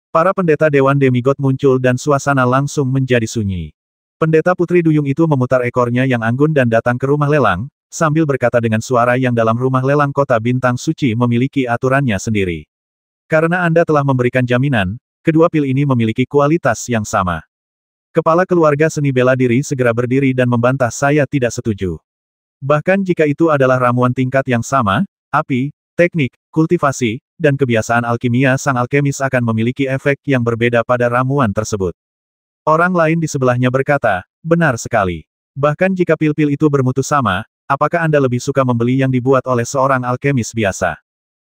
Para pendeta Dewan Demigod muncul dan suasana langsung menjadi sunyi. Pendeta Putri Duyung itu memutar ekornya yang anggun dan datang ke rumah lelang, sambil berkata dengan suara yang dalam, rumah lelang Kota Bintang Suci memiliki aturannya sendiri. Karena Anda telah memberikan jaminan, kedua pil ini memiliki kualitas yang sama. Kepala keluarga seni bela diri segera berdiri dan membantah, saya tidak setuju. Bahkan jika itu adalah ramuan tingkat yang sama, api, teknik, kultivasi, dan kebiasaan alkimia sang alkemis akan memiliki efek yang berbeda pada ramuan tersebut. Orang lain di sebelahnya berkata, benar sekali. Bahkan jika pil-pil itu bermutu sama, apakah Anda lebih suka membeli yang dibuat oleh seorang alkemis biasa?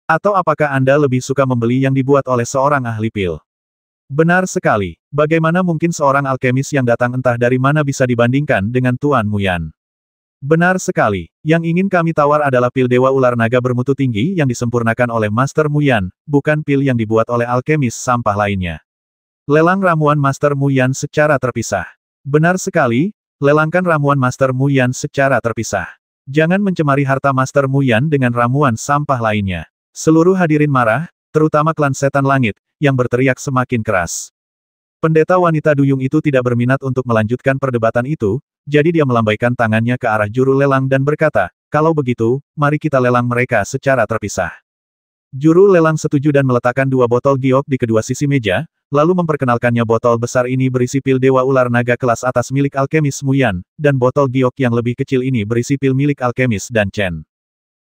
Atau apakah Anda lebih suka membeli yang dibuat oleh seorang ahli pil? Benar sekali. Bagaimana mungkin seorang alkemis yang datang entah dari mana bisa dibandingkan dengan Tuan Mu Yan? Benar sekali. Yang ingin kami tawar adalah pil Dewa Ular Naga bermutu tinggi yang disempurnakan oleh Master Muyan, bukan pil yang dibuat oleh alkemis sampah lainnya. Lelang ramuan Master Muyan secara terpisah. Benar sekali, lelangkan ramuan Master Muyan secara terpisah. Jangan mencemari harta Master Muyan dengan ramuan sampah lainnya. Seluruh hadirin marah, terutama klan setan langit, yang berteriak semakin keras. Pendeta wanita duyung itu tidak berminat untuk melanjutkan perdebatan itu, jadi dia melambaikan tangannya ke arah juru lelang dan berkata, kalau begitu, mari kita lelang mereka secara terpisah. Juru lelang setuju dan meletakkan 2 botol giok di kedua sisi meja, lalu memperkenalkannya botol besar ini berisi pil Dewa Ular Naga kelas atas milik alkemis Muyan, dan botol giok yang lebih kecil ini berisi pil milik alkemis dan Chen.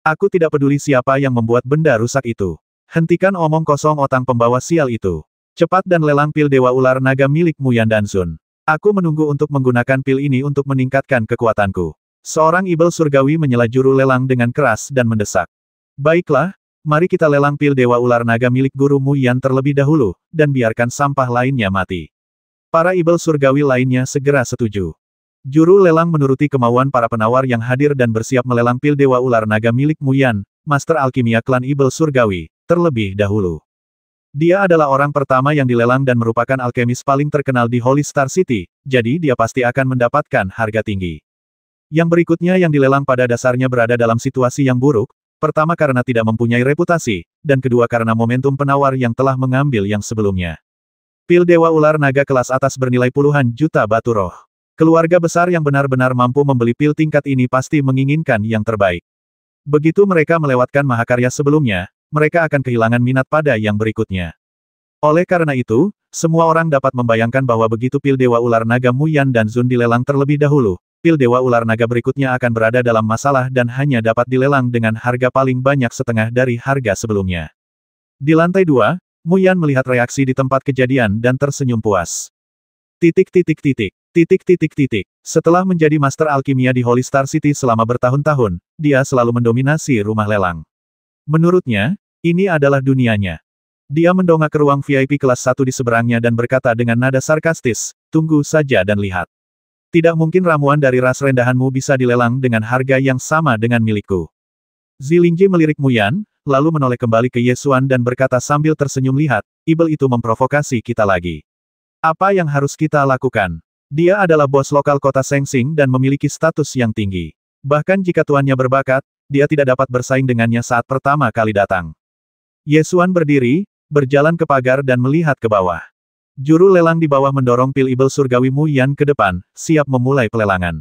Aku tidak peduli siapa yang membuat benda rusak itu. Hentikan omong kosong otang pembawa sial itu. Cepat dan lelang pil Dewa Ular Naga milik Muyan dan Sun. Aku menunggu untuk menggunakan pil ini untuk meningkatkan kekuatanku. Seorang ibel surgawi menyela juru lelang dengan keras dan mendesak. Baiklah, mari kita lelang pil Dewa Ular Naga milik Guru Muyan terlebih dahulu, dan biarkan sampah lainnya mati. Para ibel surgawi lainnya segera setuju. Juru lelang menuruti kemauan para penawar yang hadir dan bersiap melelang pil Dewa Ular Naga milik Muyan, Master Alkimia Klan Ibel Surgawi, terlebih dahulu. Dia adalah orang pertama yang dilelang dan merupakan alkemis paling terkenal di Holy Star City, jadi dia pasti akan mendapatkan harga tinggi. Yang berikutnya yang dilelang pada dasarnya berada dalam situasi yang buruk, pertama karena tidak mempunyai reputasi, dan kedua karena momentum penawar yang telah mengambil yang sebelumnya. Pil Dewa Ular Naga kelas atas bernilai puluhan juta batu roh. Keluarga besar yang benar-benar mampu membeli pil tingkat ini pasti menginginkan yang terbaik. Begitu mereka melewatkan mahakarya sebelumnya, mereka akan kehilangan minat pada yang berikutnya. Oleh karena itu, semua orang dapat membayangkan bahwa begitu pil Dewa Ular Naga Muyan dan Zun dilelang terlebih dahulu, pil Dewa Ular Naga berikutnya akan berada dalam masalah dan hanya dapat dilelang dengan harga paling banyak setengah dari harga sebelumnya. Di lantai 2, Muyan melihat reaksi di tempat kejadian dan tersenyum puas. Setelah menjadi Master Alkimia di Holy Star City selama bertahun-tahun, dia selalu mendominasi rumah lelang. Menurutnya, ini adalah dunianya. Dia mendongak ke ruang VIP kelas 1 di seberangnya dan berkata dengan nada sarkastis, tunggu saja dan lihat. Tidak mungkin ramuan dari ras rendahanmu bisa dilelang dengan harga yang sama dengan milikku. Zilingji melirik Muyan, lalu menoleh kembali ke Yesuan dan berkata sambil tersenyum, lihat, ibel itu memprovokasi kita lagi. Apa yang harus kita lakukan? Dia adalah bos lokal kota Sengsing dan memiliki status yang tinggi. Bahkan jika tuannya berbakat, dia tidak dapat bersaing dengannya saat pertama kali datang. Yesuan berdiri, berjalan ke pagar dan melihat ke bawah. Juru lelang di bawah mendorong pil ibel surgawi Muyan ke depan, siap memulai pelelangan.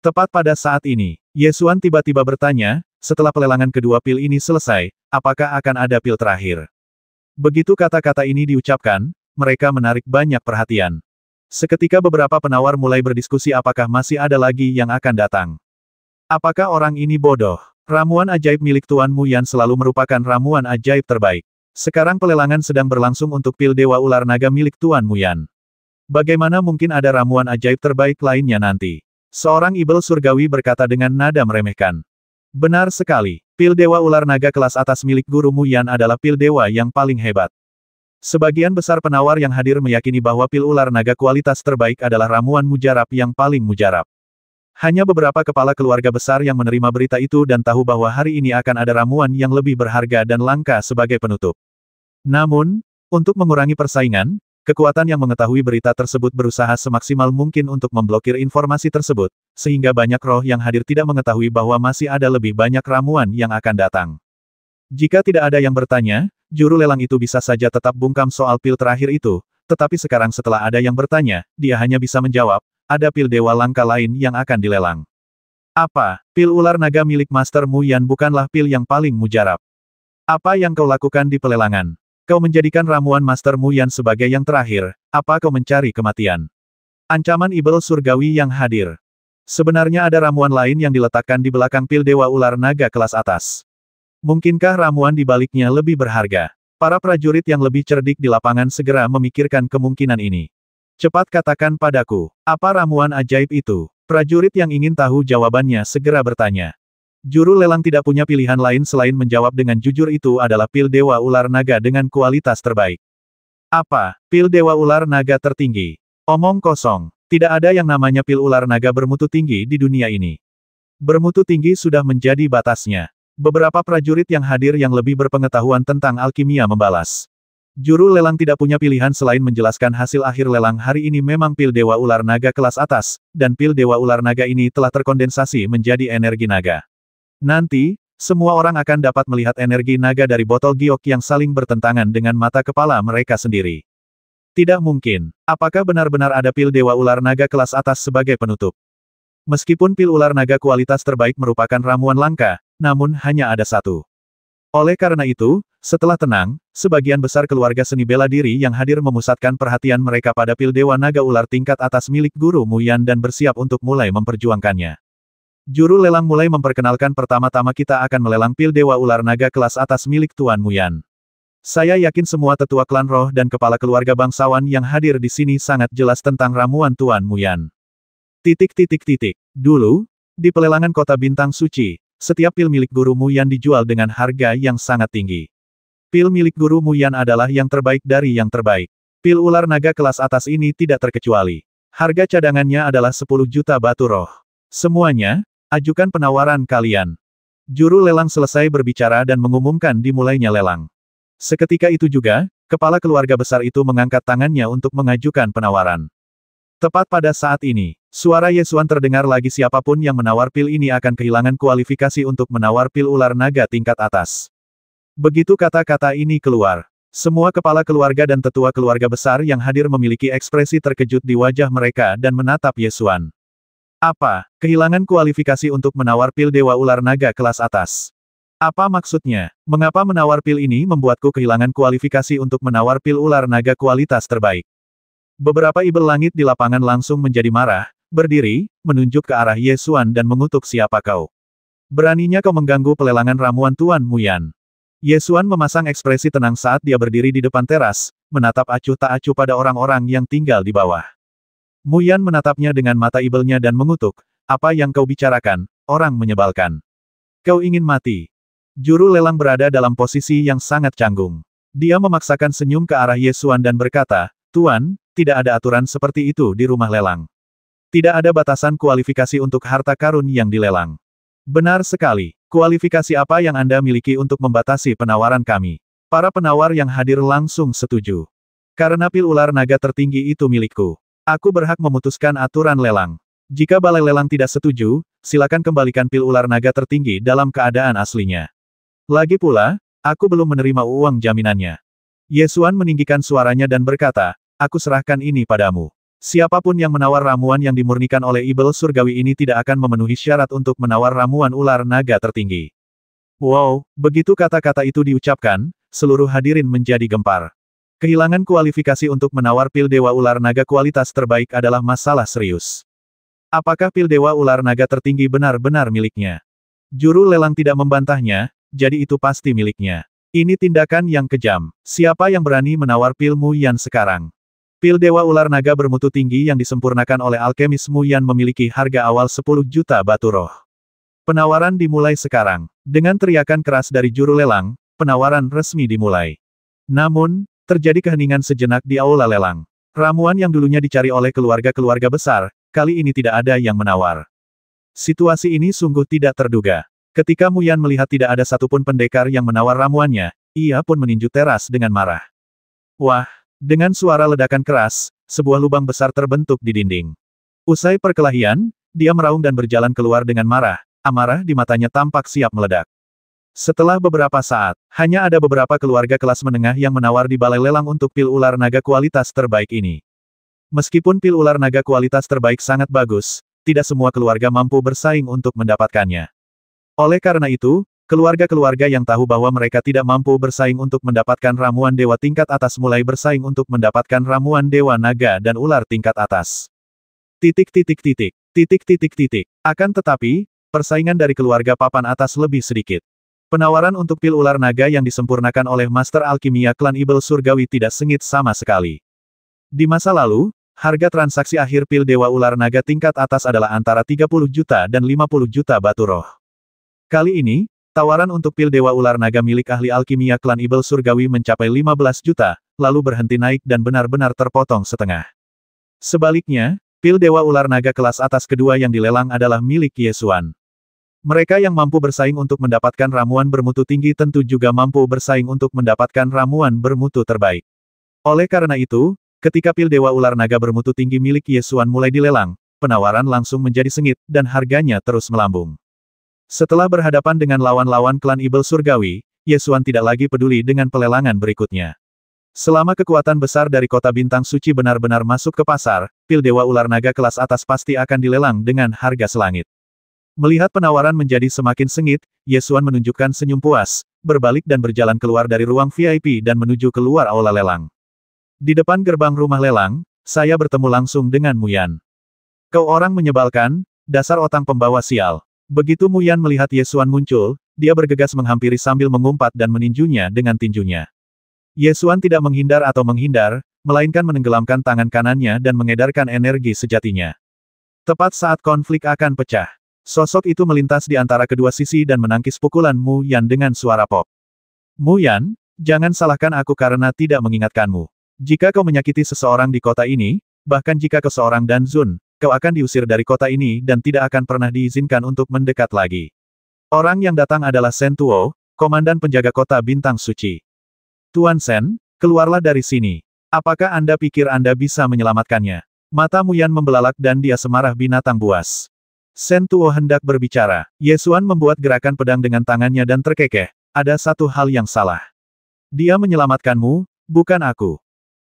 Tepat pada saat ini, Yesuan tiba-tiba bertanya, setelah pelelangan kedua pil ini selesai, apakah akan ada pil terakhir? Begitu kata-kata ini diucapkan, mereka menarik banyak perhatian. Seketika beberapa penawar mulai berdiskusi apakah masih ada lagi yang akan datang. Apakah orang ini bodoh? Ramuan ajaib milik Tuan Muyan selalu merupakan ramuan ajaib terbaik. Sekarang pelelangan sedang berlangsung untuk pil Dewa Ular Naga milik Tuan Muyan. Bagaimana mungkin ada ramuan ajaib terbaik lainnya nanti? Seorang ibel surgawi berkata dengan nada meremehkan. Benar sekali, pil Dewa Ular Naga kelas atas milik Guru Muyan adalah pil dewa yang paling hebat. Sebagian besar penawar yang hadir meyakini bahwa pil ular naga kualitas terbaik adalah ramuan mujarab yang paling mujarab. Hanya beberapa kepala keluarga besar yang menerima berita itu dan tahu bahwa hari ini akan ada ramuan yang lebih berharga dan langka sebagai penutup. Namun, untuk mengurangi persaingan, kekuatan yang mengetahui berita tersebut berusaha semaksimal mungkin untuk memblokir informasi tersebut, sehingga banyak roh yang hadir tidak mengetahui bahwa masih ada lebih banyak ramuan yang akan datang. Jika tidak ada yang bertanya, juru lelang itu bisa saja tetap bungkam soal pil terakhir itu, tetapi sekarang setelah ada yang bertanya, dia hanya bisa menjawab, ada pil dewa langka lain yang akan dilelang. Apa, pil ular naga milik Master Muyan bukanlah pil yang paling mujarab? Apa yang kau lakukan di pelelangan? Kau menjadikan ramuan Master Muyan sebagai yang terakhir, apa kau mencari kematian? Ancaman ibel surgawi yang hadir. Sebenarnya ada ramuan lain yang diletakkan di belakang pil dewa ular naga kelas atas. Mungkinkah ramuan di baliknya lebih berharga? Para prajurit yang lebih cerdik di lapangan segera memikirkan kemungkinan ini. Cepat katakan padaku, apa ramuan ajaib itu? Prajurit yang ingin tahu jawabannya segera bertanya. Juru lelang tidak punya pilihan lain selain menjawab dengan jujur itu adalah pil dewa ular naga dengan kualitas terbaik. Apa, pil dewa ular naga tertinggi? Omong kosong, tidak ada yang namanya pil ular naga bermutu tinggi di dunia ini. Bermutu tinggi sudah menjadi batasnya. Beberapa prajurit yang hadir yang lebih berpengetahuan tentang alkimia membalas. Juru lelang tidak punya pilihan selain menjelaskan hasil akhir lelang hari ini memang pil Dewa Ular Naga kelas atas, dan pil Dewa Ular Naga ini telah terkondensasi menjadi energi naga. Nanti, semua orang akan dapat melihat energi naga dari botol giok yang saling bertentangan dengan mata kepala mereka sendiri. Tidak mungkin. Apakah benar-benar ada pil Dewa Ular Naga kelas atas sebagai penutup? Meskipun pil ular naga kualitas terbaik merupakan ramuan langka, namun hanya ada satu. Oleh karena itu, setelah tenang, sebagian besar keluarga seni bela diri yang hadir memusatkan perhatian mereka pada pil Dewa Naga Ular tingkat atas milik Guru Mu Yan dan bersiap untuk mulai memperjuangkannya. Juru lelang mulai memperkenalkan pertama-tama kita akan melelang pil Dewa Ular Naga kelas atas milik Tuan Mu Yan. Saya yakin semua tetua klan roh dan kepala keluarga bangsawan yang hadir di sini sangat jelas tentang ramuan Tuan Mu Yan. Dulu, di pelelangan kota bintang suci, setiap pil milik Guru Mu Yan dijual dengan harga yang sangat tinggi. Pil milik Guru Mu Yan adalah yang terbaik dari yang terbaik. Pil ular naga kelas atas ini tidak terkecuali. Harga cadangannya adalah 10 juta batu roh. Semuanya, ajukan penawaran kalian. Juru lelang selesai berbicara dan mengumumkan dimulainya lelang. Seketika itu juga, kepala keluarga besar itu mengangkat tangannya untuk mengajukan penawaran. Tepat pada saat ini, suara Yesuan terdengar lagi siapapun yang menawar pil ini akan kehilangan kualifikasi untuk menawar pil ular naga tingkat atas. Begitu kata-kata ini keluar, semua kepala keluarga dan tetua keluarga besar yang hadir memiliki ekspresi terkejut di wajah mereka dan menatap Yesuan. Apa? Kehilangan kualifikasi untuk menawar pil Dewa Ular Naga kelas atas? Apa maksudnya? Mengapa menawar pil ini membuatku kehilangan kualifikasi untuk menawar pil ular naga kualitas terbaik? Beberapa ibel langit di lapangan langsung menjadi marah, berdiri, menunjuk ke arah Yesuan dan mengutuk siapa kau. Beraninya kau mengganggu pelelangan ramuan Tuan Mu Yan. Yesuan memasang ekspresi tenang saat dia berdiri di depan teras, menatap acuh tak acuh pada orang-orang yang tinggal di bawah. Mu Yan menatapnya dengan mata ibelnya dan mengutuk, apa yang kau bicarakan, orang menyebalkan. Kau ingin mati. Juru lelang berada dalam posisi yang sangat canggung. Dia memaksakan senyum ke arah Yesuan dan berkata, Tuan, tidak ada aturan seperti itu di rumah lelang. Tidak ada batasan kualifikasi untuk harta karun yang dilelang. Benar sekali. Kualifikasi apa yang Anda miliki untuk membatasi penawaran kami? Para penawar yang hadir langsung setuju. Karena pil ular naga tertinggi itu milikku. Aku berhak memutuskan aturan lelang. Jika balai lelang tidak setuju, silakan kembalikan pil ular naga tertinggi dalam keadaan aslinya. Lagi pula, aku belum menerima uang jaminannya. Yesuan meninggikan suaranya dan berkata, aku serahkan ini padamu. Siapapun yang menawar ramuan yang dimurnikan oleh ibel surgawi ini tidak akan memenuhi syarat untuk menawar ramuan ular naga tertinggi. Wow, begitu kata-kata itu diucapkan, seluruh hadirin menjadi gempar. Kehilangan kualifikasi untuk menawar pil Dewa Ular Naga kualitas terbaik adalah masalah serius. Apakah pil Dewa Ular Naga tertinggi benar-benar miliknya? Juru lelang tidak membantahnya, jadi itu pasti miliknya. Ini tindakan yang kejam. Siapa yang berani menawar pil Mu Yan sekarang? Pil Dewa Ular Naga bermutu tinggi yang disempurnakan oleh alkemis Mu Yan memiliki harga awal 10 juta batu roh. Penawaran dimulai sekarang. Dengan teriakan keras dari juru lelang, penawaran resmi dimulai. Namun, terjadi keheningan sejenak di aula lelang. Ramuan yang dulunya dicari oleh keluarga-keluarga besar, kali ini tidak ada yang menawar. Situasi ini sungguh tidak terduga. Ketika Mu Yan melihat tidak ada satupun pendekar yang menawar ramuannya, ia pun meninju teras dengan marah. Wah! Dengan suara ledakan keras, sebuah lubang besar terbentuk di dinding. Usai perkelahian, dia meraung dan berjalan keluar dengan marah, amarah di matanya tampak siap meledak. Setelah beberapa saat, hanya ada beberapa keluarga kelas menengah yang menawar di balai lelang untuk pil ular naga kualitas terbaik ini. Meskipun pil ular naga kualitas terbaik sangat bagus, tidak semua keluarga mampu bersaing untuk mendapatkannya. Oleh karena itu, keluarga-keluarga yang tahu bahwa mereka tidak mampu bersaing untuk mendapatkan ramuan dewa tingkat atas mulai bersaing untuk mendapatkan ramuan dewa naga dan ular tingkat atas. Akan tetapi, persaingan dari keluarga papan atas lebih sedikit. Penawaran untuk pil ular naga yang disempurnakan oleh Master Alkimia Klan Ibel Surgawi tidak sengit sama sekali. Di masa lalu, harga transaksi akhir pil dewa ular naga tingkat atas adalah antara 30 juta dan 50 juta batu roh. Kali ini, tawaran untuk pil Dewa Ular Naga milik ahli alkimia klan Ibel Surgawi mencapai 15 juta, lalu berhenti naik dan benar-benar terpotong setengah. Sebaliknya, pil Dewa Ular Naga kelas atas kedua yang dilelang adalah milik Yesuan. Mereka yang mampu bersaing untuk mendapatkan ramuan bermutu tinggi tentu juga mampu bersaing untuk mendapatkan ramuan bermutu terbaik. Oleh karena itu, ketika pil Dewa Ular Naga bermutu tinggi milik Ye Xuan mulai dilelang, penawaran langsung menjadi sengit, dan harganya terus melambung. Setelah berhadapan dengan lawan-lawan klan Ibel Surgawi, Ye Xuan tidak lagi peduli dengan pelelangan berikutnya. Selama kekuatan besar dari kota bintang suci benar-benar masuk ke pasar, pil Dewa Ular Naga kelas atas pasti akan dilelang dengan harga selangit. Melihat penawaran menjadi semakin sengit, Ye Xuan menunjukkan senyum puas, berbalik dan berjalan keluar dari ruang VIP dan menuju keluar aula lelang. Di depan gerbang rumah lelang, saya bertemu langsung dengan Mu Yan. Kau orang menyebalkan, dasar otang pembawa sial. Begitu Mu Yan melihat Ye Xuan muncul, dia bergegas menghampiri sambil mengumpat dan meninjunya dengan tinjunya. Ye Xuan tidak menghindar atau menghindar, melainkan menenggelamkan tangan kanannya dan mengedarkan energi sejatinya. Tepat saat konflik akan pecah, sosok itu melintas di antara kedua sisi dan menangkis pukulan Mu Yan dengan suara pop. Mu Yan, jangan salahkan aku karena tidak mengingatkanmu. Jika kau menyakiti seseorang di kota ini, bahkan jika kau seorang Dan Zun, kau akan diusir dari kota ini dan tidak akan pernah diizinkan untuk mendekat lagi. Orang yang datang adalah Shen Tuo, komandan penjaga kota bintang suci. Tuan Shen, keluarlah dari sini. Apakah Anda pikir Anda bisa menyelamatkannya? Mata Mu Yan membelalak dan dia semarah binatang buas. Shen Tuo hendak berbicara. Ye Xuan membuat gerakan pedang dengan tangannya dan terkekeh. Ada satu hal yang salah. Dia menyelamatkanmu, bukan aku.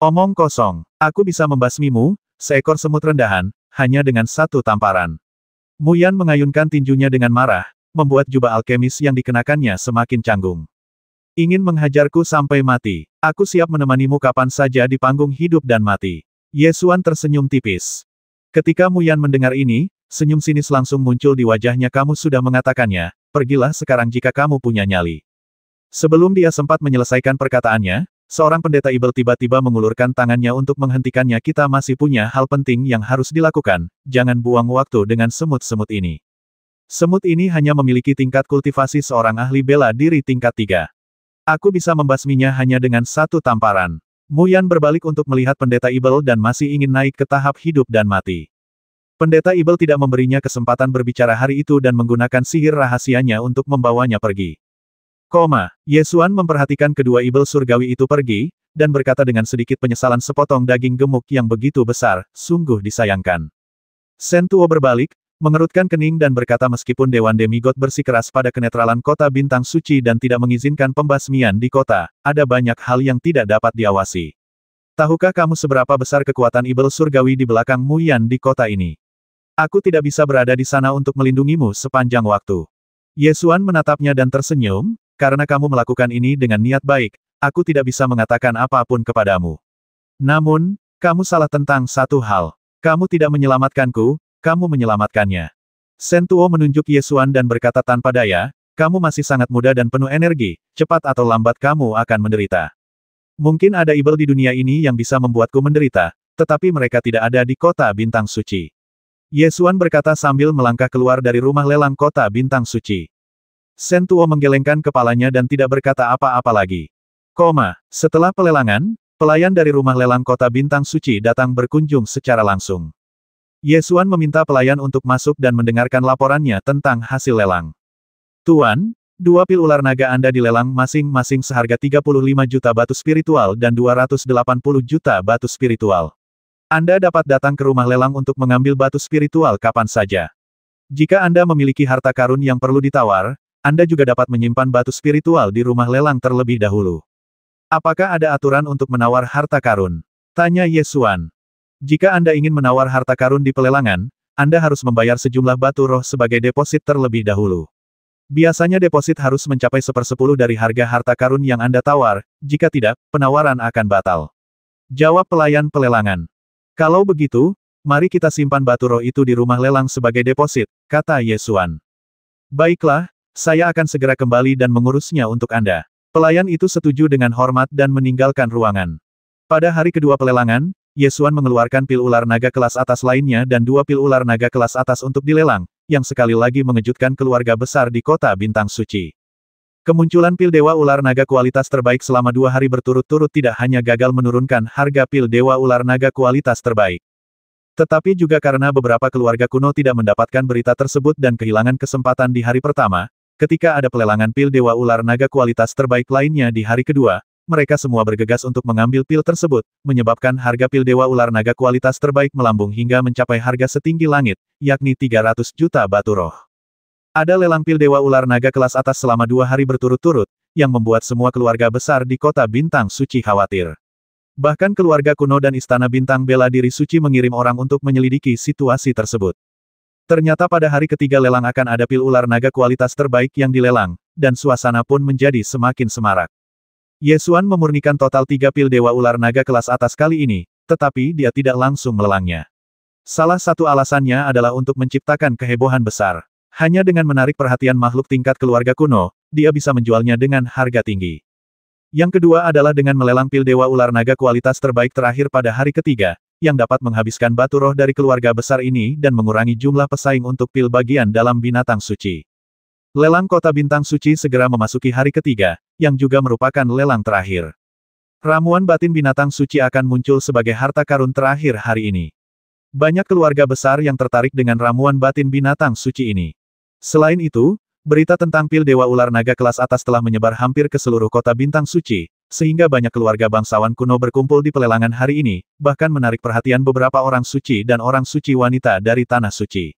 Omong kosong. Aku bisa membasmimu, seekor semut rendahan, hanya dengan satu tamparan. Mu Yan mengayunkan tinjunya dengan marah, membuat jubah alkemis yang dikenakannya semakin canggung. Ingin menghajarku sampai mati. Aku siap menemanimu kapan saja di panggung hidup dan mati. Ye Xuan tersenyum tipis. Ketika Mu Yan mendengar ini, senyum sinis langsung muncul di wajahnya. Kamu sudah mengatakannya, pergilah sekarang jika kamu punya nyali. Sebelum dia sempat menyelesaikan perkataannya, seorang pendeta Ibel tiba-tiba mengulurkan tangannya untuk menghentikannya. Kita masih punya hal penting yang harus dilakukan, jangan buang waktu dengan semut-semut ini. Semut ini hanya memiliki tingkat kultivasi seorang ahli bela diri tingkat 3. Aku bisa membasminya hanya dengan satu tamparan. Mu Yan berbalik untuk melihat pendeta Ibel dan masih ingin naik ke tahap hidup dan mati. Pendeta Ibel tidak memberinya kesempatan berbicara hari itu dan menggunakan sihir rahasianya untuk membawanya pergi. Ye Xuan memperhatikan kedua Ibel surgawi itu pergi, dan berkata dengan sedikit penyesalan sepotong daging gemuk yang begitu besar, sungguh disayangkan. Shen Tuo berbalik, mengerutkan kening dan berkata meskipun Dewan Demigod bersikeras pada kenetralan kota bintang suci dan tidak mengizinkan pembasmian di kota, ada banyak hal yang tidak dapat diawasi. Tahukah kamu seberapa besar kekuatan Ibel surgawi di belakang Mu Yan di kota ini? Aku tidak bisa berada di sana untuk melindungimu sepanjang waktu. Ye Xuan menatapnya dan tersenyum, karena kamu melakukan ini dengan niat baik, aku tidak bisa mengatakan apapun kepadamu. Namun, kamu salah tentang satu hal. Kamu tidak menyelamatkanku, kamu menyelamatkannya. Shen Tuo menunjuk Ye Xuan dan berkata tanpa daya, kamu masih sangat muda dan penuh energi, cepat atau lambat kamu akan menderita. Mungkin ada Ibel di dunia ini yang bisa membuatku menderita, tetapi mereka tidak ada di kota bintang suci. Ye Xuan berkata sambil melangkah keluar dari rumah lelang kota bintang suci. Shen Tuo menggelengkan kepalanya dan tidak berkata apa-apa lagi. Setelah pelelangan, pelayan dari rumah lelang kota bintang suci datang berkunjung secara langsung. Ye Xuan meminta pelayan untuk masuk dan mendengarkan laporannya tentang hasil lelang. Tuan, 2 pil ular naga Anda dilelang masing-masing seharga 35 juta batu spiritual dan 280 juta batu spiritual. Anda dapat datang ke rumah lelang untuk mengambil batu spiritual kapan saja. Jika Anda memiliki harta karun yang perlu ditawar, Anda juga dapat menyimpan batu spiritual di rumah lelang terlebih dahulu. Apakah ada aturan untuk menawar harta karun? Tanya Ye Xuan. Jika Anda ingin menawar harta karun di pelelangan, Anda harus membayar sejumlah batu roh sebagai deposit terlebih dahulu. Biasanya deposit harus mencapai 1/10 dari harga harta karun yang Anda tawar, jika tidak, penawaran akan batal. Jawab pelayan pelelangan. Kalau begitu, mari kita simpan batu roh itu di rumah lelang sebagai deposit, kata Ye Xuan. Baiklah, saya akan segera kembali dan mengurusnya untuk Anda. Pelayan itu setuju dengan hormat dan meninggalkan ruangan. Pada hari kedua pelelangan, Ye Xuan mengeluarkan pil ular naga kelas atas lainnya dan 2 pil ular naga kelas atas untuk dilelang, yang sekali lagi mengejutkan keluarga besar di kota bintang suci. Kemunculan pil Dewa Ular Naga kualitas terbaik selama 2 hari berturut-turut tidak hanya gagal menurunkan harga pil Dewa Ular Naga kualitas terbaik. Tetapi juga karena beberapa keluarga kuno tidak mendapatkan berita tersebut dan kehilangan kesempatan di hari pertama, ketika ada pelelangan pil Dewa Ular Naga kualitas terbaik lainnya di hari kedua, mereka semua bergegas untuk mengambil pil tersebut, menyebabkan harga pil Dewa Ular Naga kualitas terbaik melambung hingga mencapai harga setinggi langit, yakni 300 juta batu roh. Ada lelang pil Dewa Ular Naga kelas atas selama 2 hari berturut-turut, yang membuat semua keluarga besar di kota Bintang Suci khawatir. Bahkan keluarga kuno dan Istana Bintang Bela Diri Suci mengirim orang untuk menyelidiki situasi tersebut. Ternyata pada hari ketiga lelang akan ada pil ular naga kualitas terbaik yang dilelang, dan suasana pun menjadi semakin semarak. Ye Xuan memurnikan total 3 pil Dewa Ular Naga kelas atas kali ini, tetapi dia tidak langsung melelangnya. Salah satu alasannya adalah untuk menciptakan kehebohan besar. Hanya dengan menarik perhatian makhluk tingkat keluarga kuno, dia bisa menjualnya dengan harga tinggi. Yang kedua adalah dengan melelang pil Dewa Ular Naga kualitas terbaik terakhir pada hari ketiga, yang dapat menghabiskan batu roh dari keluarga besar ini dan mengurangi jumlah pesaing untuk pil bagian dalam binatang suci. Lelang kota Bintang Suci segera memasuki hari ketiga, yang juga merupakan lelang terakhir. Ramuan batin binatang suci akan muncul sebagai harta karun terakhir hari ini. Banyak keluarga besar yang tertarik dengan ramuan batin binatang suci ini. Selain itu, berita tentang pil Dewa Ular Naga kelas atas telah menyebar hampir ke seluruh kota Bintang Suci, sehingga banyak keluarga bangsawan kuno berkumpul di pelelangan hari ini, bahkan menarik perhatian beberapa orang suci dan orang suci wanita dari Tanah Suci.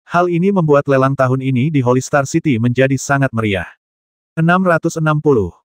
Hal ini membuat lelang tahun ini di Holy Star City menjadi sangat meriah. 660.